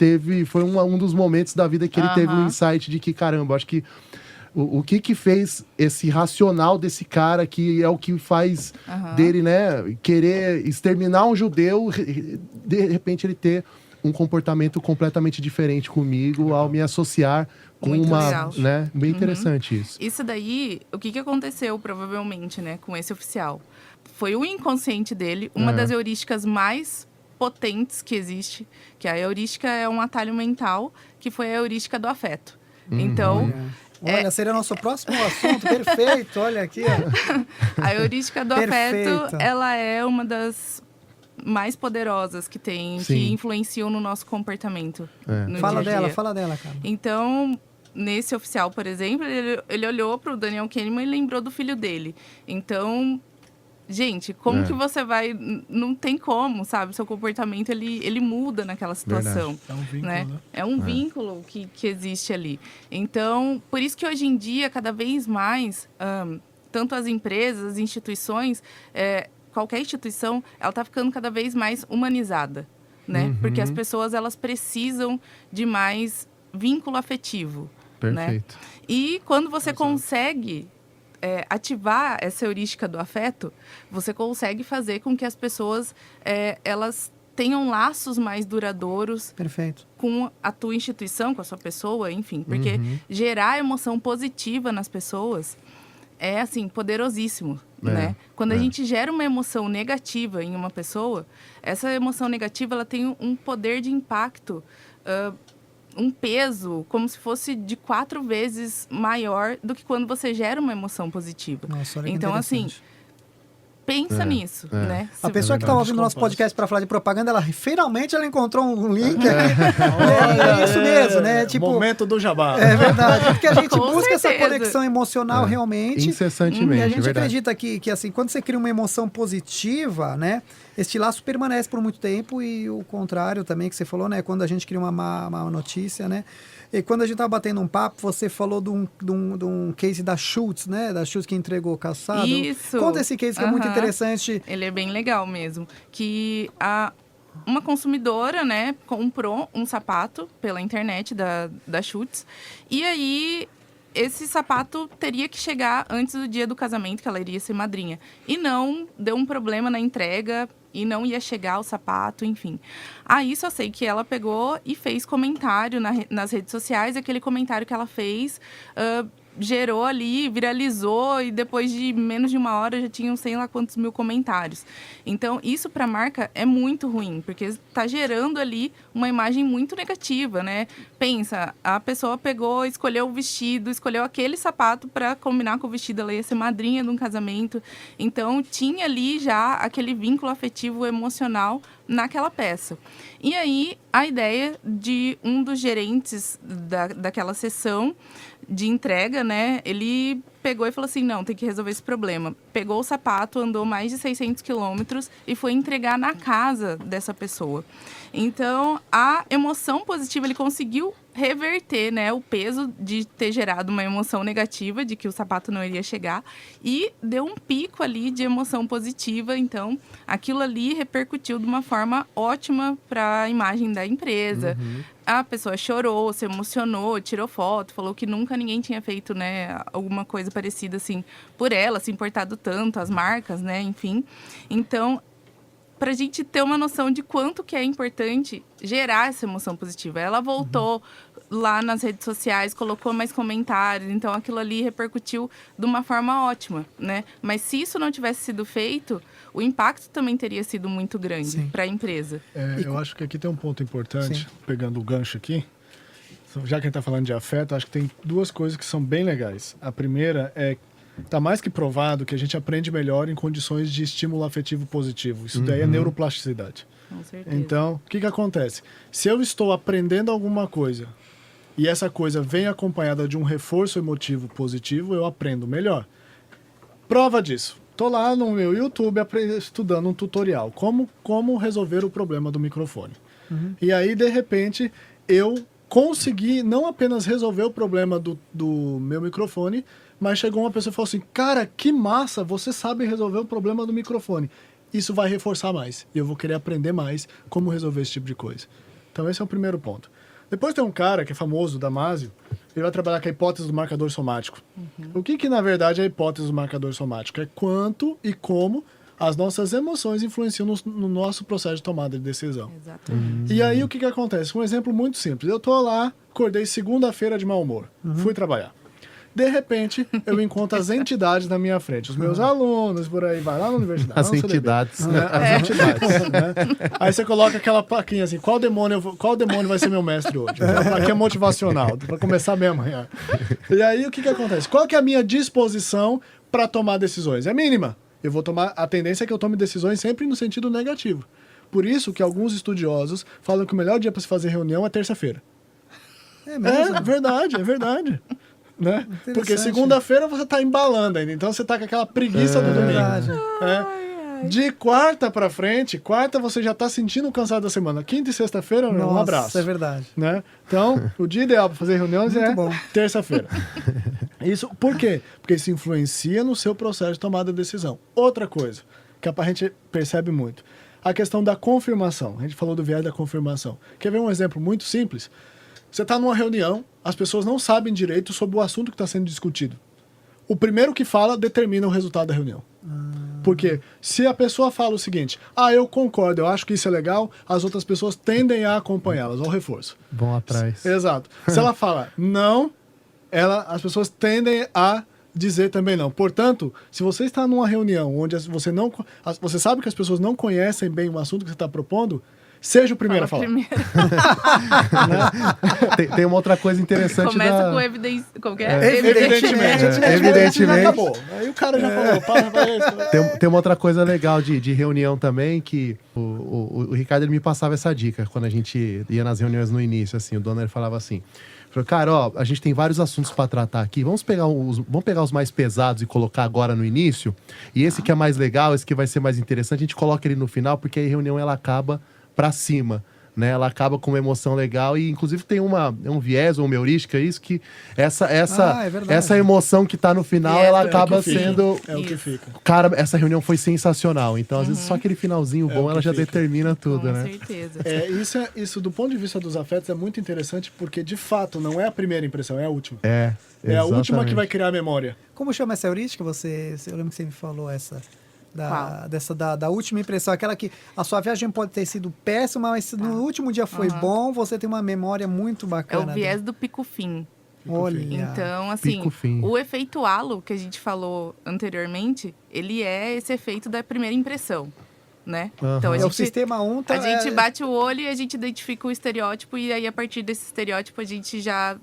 foi um dos momentos da vida que ele teve um insight de que, caramba, acho que o que fez esse racional desse cara, que é o que faz dele, né, querer exterminar um judeu, de repente ele ter um comportamento completamente diferente comigo ao me associar com Muito uma, legal. né, bem interessante isso. Isso daí, o que aconteceu provavelmente, né, com esse oficial? Foi o inconsciente dele, uma das heurísticas mais potentes que existe, que a heurística é um atalho mental, que foi a heurística do afeto. Então, Olha, seria nosso próximo assunto, perfeito, olha aqui. Ó. a heurística do Perfeito. afeto, ela é uma das mais poderosas que tem, Sim. que influenciam no nosso comportamento. No Fala dia a dela, dia. fala dela, cara. Então, nesse oficial, por exemplo, ele olhou para o Daniel Kahneman e lembrou do filho dele. Então, gente, como que você vai... Não tem como, sabe? Seu comportamento, ele muda naquela situação. É um vínculo, Né? né? É um vínculo que existe ali. Então, por isso que hoje em dia, cada vez mais, tanto as empresas, as instituições, qualquer instituição, ela está ficando cada vez mais humanizada, né? Porque as pessoas, elas precisam de mais vínculo afetivo, né? Perfeito. E quando você consegue ativar essa heurística do afeto, você consegue fazer com que as pessoas, elas tenham laços mais duradouros Perfeito. com a tua instituição, com a sua pessoa, enfim. Porque gerar emoção positiva nas pessoas é, assim, poderosíssimo, né? Quando a gente gera uma emoção negativa em uma pessoa, essa emoção negativa, ela tem um poder de impacto, um peso, como se fosse de 4 vezes maior do que quando você gera uma emoção positiva. Nossa, olha que Então, assim, interessante. pensa nisso, né? A Se- pessoa que está ouvindo nosso podcast para falar de propaganda, finalmente ela encontrou um link aqui. Olha, É isso mesmo, né? Tipo, Momento do jabá. é verdade. Porque a gente Com busca essa certeza. conexão emocional realmente. Incessantemente, E a é gente verdade. acredita que, assim, quando você cria uma emoção positiva, né? Este laço permanece por muito tempo e o contrário também que você falou, né? Quando a gente cria uma má notícia, né? E quando a gente tava batendo um papo, você falou de um case da Schultz, né? Da Schultz que entregou o calçado. Isso. Conta esse case que é muito interessante. Ele é bem legal mesmo. Que uma consumidora, né, comprou um sapato pela internet da Schultz. E aí, esse sapato teria que chegar antes do dia do casamento, que ela iria ser madrinha. E não, deu um problema na entrega e não ia chegar o sapato, enfim. Aí só sei que ela pegou e fez comentário nas redes sociais. E aquele comentário que ela fez gerou ali, viralizou e depois de menos de 1 hora já tinham sei lá quantos mil comentários. Então, isso para a marca é muito ruim, porque está gerando ali uma imagem muito negativa, né? Pensa, a pessoa pegou, escolheu o vestido, escolheu aquele sapato para combinar com o vestido, ela ia ser madrinha de um casamento. Então, tinha ali já aquele vínculo afetivo, emocional naquela peça. E aí, a ideia de um dos gerentes daquela sessão de entrega, né? Ele pegou e falou assim, não, tem que resolver esse problema. Pegou o sapato, andou mais de 600 quilômetros e foi entregar na casa dessa pessoa. Então, a emoção positiva, ele conseguiu reverter, né, o peso de ter gerado uma emoção negativa, de que o sapato não iria chegar, e deu um pico ali de emoção positiva. Então, aquilo ali repercutiu de uma forma ótima para a imagem da empresa. A pessoa chorou, se emocionou, tirou foto, falou que nunca ninguém tinha feito, né, alguma coisa parecida assim por ela, se importado tanto, as marcas, né, enfim. Então, para a gente ter uma noção de quanto que é importante gerar essa emoção positiva. Ela voltou lá nas redes sociais, colocou mais comentários, então aquilo ali repercutiu de uma forma ótima, né? Mas se isso não tivesse sido feito, o impacto também teria sido muito grande para a empresa. Eu acho que aqui tem um ponto importante, pegando o gancho aqui. Já que a gente está falando de afeto, acho que tem duas coisas que são bem legais. A primeira é, tá mais que provado que a gente aprende melhor em condições de estímulo afetivo positivo. Isso daí é neuroplasticidade. Com certeza. Então, o que acontece? Se eu estou aprendendo alguma coisa e essa coisa vem acompanhada de um reforço emotivo positivo, eu aprendo melhor. Prova disso. Estou lá no meu YouTube estudando um tutorial. Como resolver o problema do microfone. E aí, de repente, eu consegui não apenas resolver o problema do meu microfone, mas chegou uma pessoa e falou assim, cara, que massa, você sabe resolver o problema do microfone. Isso vai reforçar mais. E eu vou querer aprender mais como resolver esse tipo de coisa. Então esse é o primeiro ponto. Depois tem um cara que é famoso, Damasio, ele vai trabalhar com a hipótese do marcador somático. O que na verdade é a hipótese do marcador somático? É quanto e como as nossas emoções influenciam no nosso processo de tomada de decisão. Exatamente. E aí o que acontece? Um exemplo muito simples. Eu tô lá, acordei segunda-feira de mau humor. Fui trabalhar. De repente, eu encontro as entidades na minha frente. Os meus alunos, por aí, vai lá na universidade. As entidades. Né? As entidades, né? Aí você coloca aquela plaquinha assim, qual demônio vai ser meu mestre hoje? A plaquinha motivacional, para começar bem amanhã. E aí o que acontece? Qual que é a minha disposição para tomar decisões? É mínima. Eu vou tomar, a tendência é que eu tome decisões sempre no sentido negativo. Por isso que alguns estudiosos falam que o melhor dia para se fazer reunião é terça-feira. É mesmo? É verdade. Né? Porque segunda-feira você tá embalando ainda, então você tá com aquela preguiça do domingo. Verdade. De quarta pra frente, quarta você já tá sentindo cansado da semana. Quinta e sexta-feira, um abraço. É verdade. Né? Então, o dia ideal para fazer reuniões Muito é bom. terça-feira. Isso, por quê? Porque isso influencia no seu processo de tomada de decisão. Outra coisa, que a gente percebe muito, a questão da confirmação. A gente falou do viés da confirmação. Quer ver um exemplo muito simples? Você está numa reunião, as pessoas não sabem direito sobre o assunto que está sendo discutido. O primeiro que fala determina o resultado da reunião. Porque se a pessoa fala o seguinte, eu concordo, eu acho que isso é legal, as outras pessoas tendem a acompanhá-las, ao reforço. Vão atrás. Exato. Se ela fala não, as pessoas tendem a dizer também não. Portanto, se você está numa reunião onde você sabe que as pessoas não conhecem bem o assunto que você está propondo, seja o primeiro a falar. Tem uma outra coisa interessante. Começa com evidência. Como que é? Evidentemente. Acabou. Aí o cara já falou. Tem uma outra coisa legal de reunião também, que o Ricardo ele me passava essa dica quando a gente ia nas reuniões no início. Assim, o dono ele falava assim, cara, a gente tem vários assuntos para tratar aqui, vamos pegar os mais pesados e colocar agora no início, e esse que é mais legal, esse que vai ser mais interessante, a gente coloca ele no final, porque aí a reunião ela acaba para cima, né? Ela acaba com uma emoção legal e inclusive tem um viés ou uma heurística, isso que essa emoção que tá no final, ela acaba sendo... É o que fica. Cara, essa reunião foi sensacional, então às vezes só aquele finalzinho bom, ela já determina tudo, né? Com certeza. Isso do ponto de vista dos afetos é muito interessante porque de fato não é a primeira impressão, é a última. É a última que vai criar a memória. Como chama essa heurística? Eu lembro que você me falou essa... Da última impressão, aquela que a sua viagem pode ter sido péssima, mas se no último dia foi bom, você tem uma memória muito bacana. É o viés do pico-fim. Olha. Então, assim, o efeito halo que a gente falou anteriormente, ele é esse efeito da primeira impressão, né? Então, o sistema 1 a gente bate o olho e a gente identifica o estereótipo e aí, a partir desse estereótipo, a gente já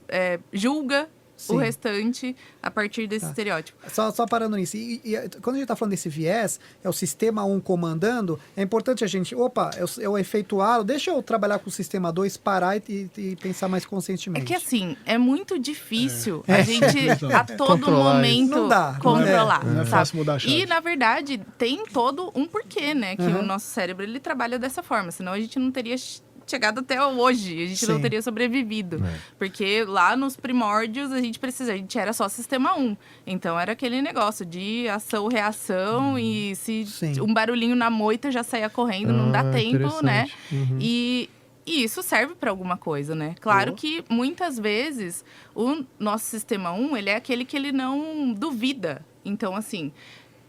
julga o restante a partir desse estereótipo. Só parando nisso. E quando a gente está falando desse viés, é o sistema 1 comandando, é importante a gente, é o efeito halo, deixa eu trabalhar com o sistema 2, parar e pensar mais conscientemente. É que assim, é muito difícil a gente a todo momento controlar. Não é fácil mudar a chave. E, na verdade, tem todo um porquê, né? Que o nosso cérebro, ele trabalha dessa forma, senão a gente não teria chegado até hoje, a gente não teria sobrevivido. Porque lá nos primórdios a gente era só sistema 1. Então era aquele negócio de ação-reação e se um barulhinho na moita já saía correndo, não dá tempo, né? E isso serve para alguma coisa, né? Claro que muitas vezes o nosso sistema 1, ele é aquele que ele não duvida. Então, assim,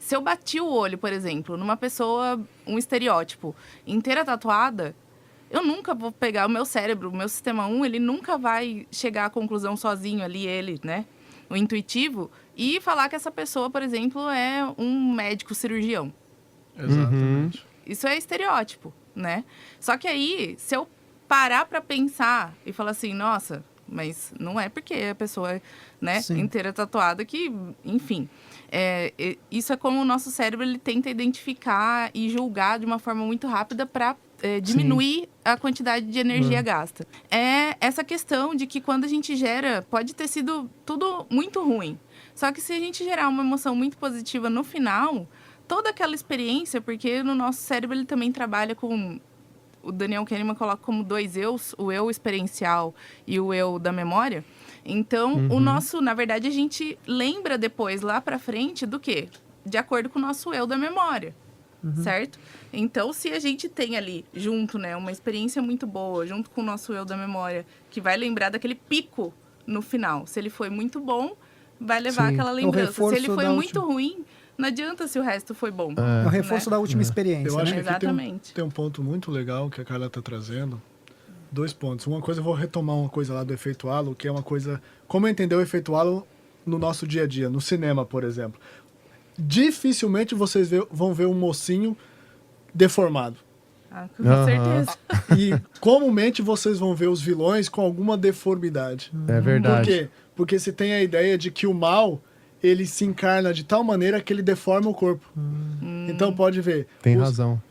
se eu bati o olho, por exemplo, numa pessoa, um estereótipo, inteira tatuada, eu nunca vou pegar o meu cérebro, o meu sistema 1, ele nunca vai chegar à conclusão sozinho ali, ele, né? O intuitivo, e falar que essa pessoa, por exemplo, é um médico cirurgião. Exatamente. Isso é estereótipo, né? Só que aí, se eu parar para pensar e falar assim, nossa, mas não é porque a pessoa, né, Sim. inteira tatuada que, enfim. Isso é como o nosso cérebro ele tenta identificar e julgar de uma forma muito rápida para diminuir a quantidade de energia gasta. É essa questão de que quando a gente gera, pode ter sido tudo muito ruim. Só que se a gente gerar uma emoção muito positiva no final, toda aquela experiência, porque no nosso cérebro ele também trabalha com... O Daniel Kahneman coloca como 2 eus, o eu experiencial e o eu da memória. Então, o nosso, na verdade, a gente lembra depois, lá pra frente, do quê? De acordo com o nosso eu da memória, certo? Então, se a gente tem ali, junto, né, uma experiência muito boa, junto com o nosso eu da memória, que vai lembrar daquele pico no final. Se ele foi muito bom, vai levar Sim. aquela lembrança. Se ele reforço foi da muito ruim, não adianta se o resto foi bom. É o reforço né? da última experiência, Eu acho né? que aqui Exatamente. tem um ponto muito legal que a Carla está trazendo. 2 pontos. Uma coisa, eu vou retomar uma coisa lá do efeito halo, que é uma coisa... Como entender o efeito halo no nosso dia a dia, no cinema, por exemplo. Dificilmente vocês vão ver um mocinho deformado. Ah, com certeza. E comumente vocês vão ver os vilões com alguma deformidade. É verdade. Por quê? Porque se tem a ideia de que o mal, ele se encarna de tal maneira que ele deforma o corpo. Então pode ver. Tem razão.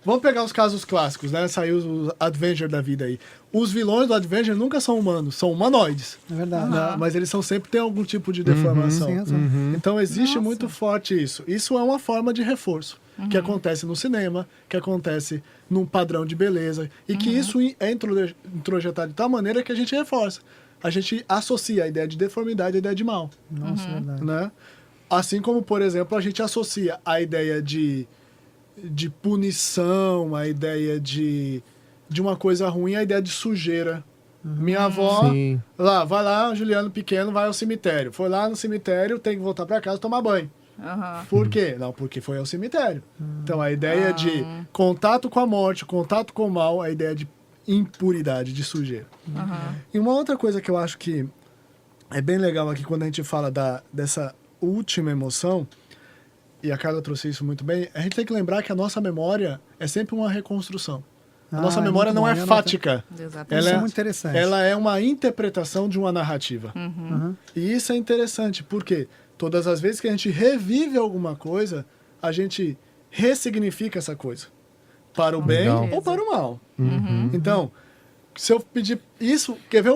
Vamos pegar os casos clássicos, né? Saiu os Avenger da vida aí. Os vilões do Avenger nunca são humanos, são humanoides. É verdade. Né? Mas eles sempre têm algum tipo de deformação. Sim, razão. Então existe Nossa. muito forte isso. Isso é uma forma de reforço que acontece no cinema, que acontece num padrão de beleza e que isso é introjetado de tal maneira que a gente reforça. A gente associa a ideia de deformidade à ideia de mal. Nossa, é verdade. Né? Assim como, por exemplo, a gente associa a ideia de punição, a ideia de uma coisa ruim, a ideia de sujeira. Minha avó, Sim. vai lá, Juliano pequeno vai ao cemitério. Foi lá no cemitério, tem que voltar para casa tomar banho. Aham. Por quê? Não, porque foi ao cemitério. Então a ideia de contato com a morte, contato com o mal, a ideia de impuridade, de sujeira. Aham. E uma outra coisa que eu acho que é bem legal aqui quando a gente fala dessa última emoção, e a Carla trouxe isso muito bem, a gente tem que lembrar que a nossa memória é sempre uma reconstrução. A nossa memória muito não bom, é eu fática. Exatamente. Isso Ela é é muito interessante. Ela é uma interpretação de uma narrativa. Uhum. E isso é interessante, porque todas as vezes que a gente revive alguma coisa, a gente ressignifica essa coisa. Para o bem Legal. ou para o mal. Então, se eu pedir isso... Quer ver?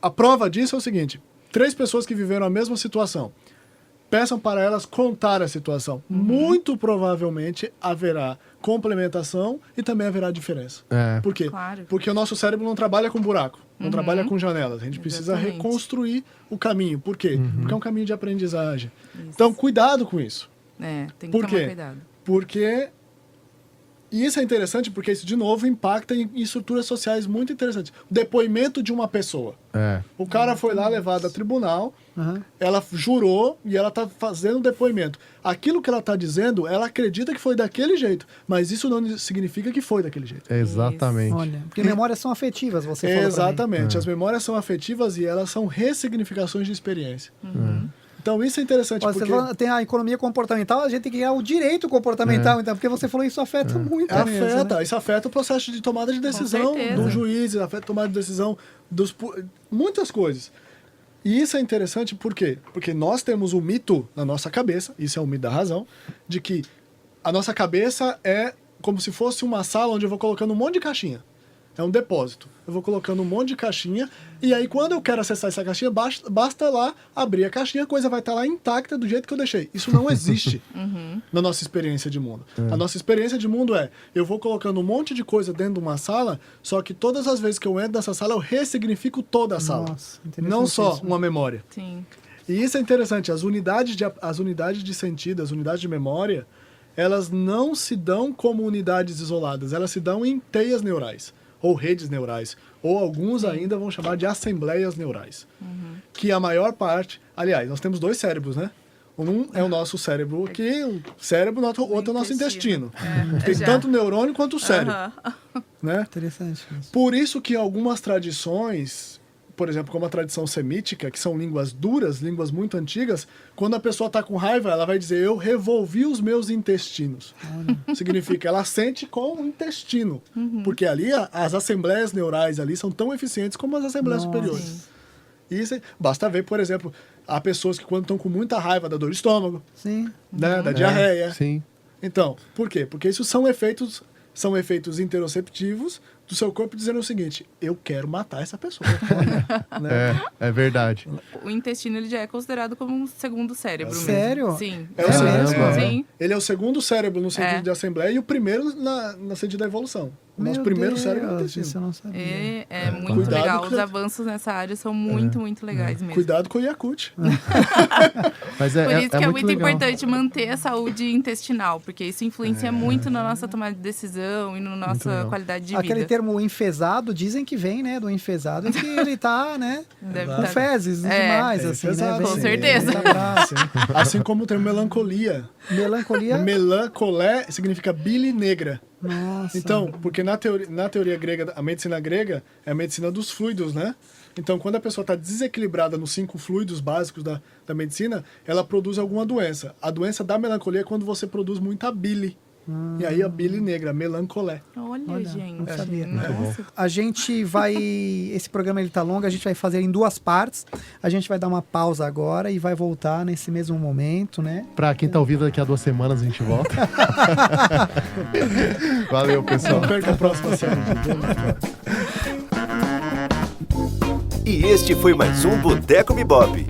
A prova disso é o seguinte. 3 pessoas que viveram a mesma situação. Peçam para elas contar a situação. Muito provavelmente haverá complementação e também haverá diferença. É. Por quê? Claro. Porque o nosso cérebro não trabalha com buraco, não trabalha com janelas. A gente precisa Exatamente. reconstruir o caminho. Por quê? Porque é um caminho de aprendizagem. Então, cuidado com isso. Tem que Por tomar quê? cuidado. Porque... E isso é interessante porque isso, de novo, impacta em estruturas sociais muito interessantes. O depoimento de uma pessoa. É. O cara foi lá levado a tribunal, Uhum. ela jurou e ela está fazendo um depoimento. Aquilo que ela está dizendo, ela acredita que foi daquele jeito, mas isso não significa que foi daquele jeito. Exatamente. Olha, porque memórias são afetivas, você falou pra mim. Exatamente. As memórias são afetivas e elas são ressignificações de experiência. Então isso é interessante Olha, você porque falou, tem a economia comportamental, a gente tem que ganhar o direito comportamental, então, porque você falou isso afeta muito mesmo, afeta, né? isso afeta o processo de tomada de decisão certeza. do juiz, afeta a tomada de decisão muitas coisas. E isso é interessante por quê? Porque nós temos o mito na nossa cabeça, isso é o mito da razão, de que a nossa cabeça é como se fosse uma sala onde eu vou colocando um monte de caixinha. É um depósito. Eu vou colocando um monte de caixinha e aí quando eu quero acessar essa caixinha, basta lá abrir a caixinha, a coisa vai estar lá intacta do jeito que eu deixei. Isso não existe na nossa experiência de mundo. A nossa experiência de mundo é, eu vou colocando um monte de coisa dentro de uma sala, só que todas as vezes que eu entro nessa sala, eu ressignifico toda a sala. Nossa, interessante Não só isso. uma memória. Sim. E isso é interessante. As unidades de sentido, as unidades de memória, elas não se dão como unidades isoladas. Elas se dão em teias neurais, ou redes neurais, ou alguns ainda vão chamar de assembleias neurais. Que a maior parte... Aliás, nós temos 2 cérebros, né? Um é o nosso cérebro aqui, o outro é o nosso intestino. Tem já. tanto neurônio quanto o cérebro. Aham. né? Interessante. Por isso que algumas tradições, por exemplo, como a tradição semítica, que são línguas duras, línguas muito antigas, quando a pessoa está com raiva, ela vai dizer, eu revolvi os meus intestinos. Significa, ela sente com o intestino. Porque ali, as assembleias neurais ali são tão eficientes como as assembleias superiores. Isso, basta ver, por exemplo, há pessoas que quando estão com muita raiva da dor de estômago, Sim. né, da diarreia. Sim. Então, por quê? Porque isso são efeitos interoceptivos do seu corpo dizendo o seguinte, eu quero matar essa pessoa. Né? É verdade. O intestino ele já é considerado como um segundo cérebro mesmo. Sério? Sim. É o Caramba. Sim. Ele é o segundo cérebro no sentido É. de assembleia e o primeiro no sentido da evolução. O nosso Meu primeiro Deus, cérebro é o isso eu intestino. não sabia. É muito Cuidado legal. com Os o- avanços nessa área são muito legais mesmo. Cuidado com o Yakut. Mas Por isso que é muito legal. importante manter a saúde intestinal, porque isso influencia muito na nossa tomada de decisão e na nossa legal. qualidade de Aquele vida. termo enfesado, dizem que vem, né, do enfesado, é que ele tá, né, Deve com tá- fezes É, demais, é assim, enfesado, né? com Vem- certeza. tá bravo. Assim como o termo melancolia. Melancolia. Melancolé significa bile negra. Nossa. Então, porque na teoria grega, a medicina grega é a medicina dos fluidos, né? Então, quando a pessoa está desequilibrada nos 5 fluidos básicos da medicina, ela produz alguma doença. A doença da melancolia é quando você produz muita bile. E aí a bile negra, melancolé. Olha, gente. não sabia. Nossa. A gente vai... Esse programa ele tá longo, a gente vai fazer em 2 partes. A gente vai dar uma pausa agora e vai voltar nesse mesmo momento, né? Pra quem tá ouvindo, daqui a 2 semanas a gente volta. Valeu, pessoal. Não perca a próxima série. E este foi mais um Boteco Bebop.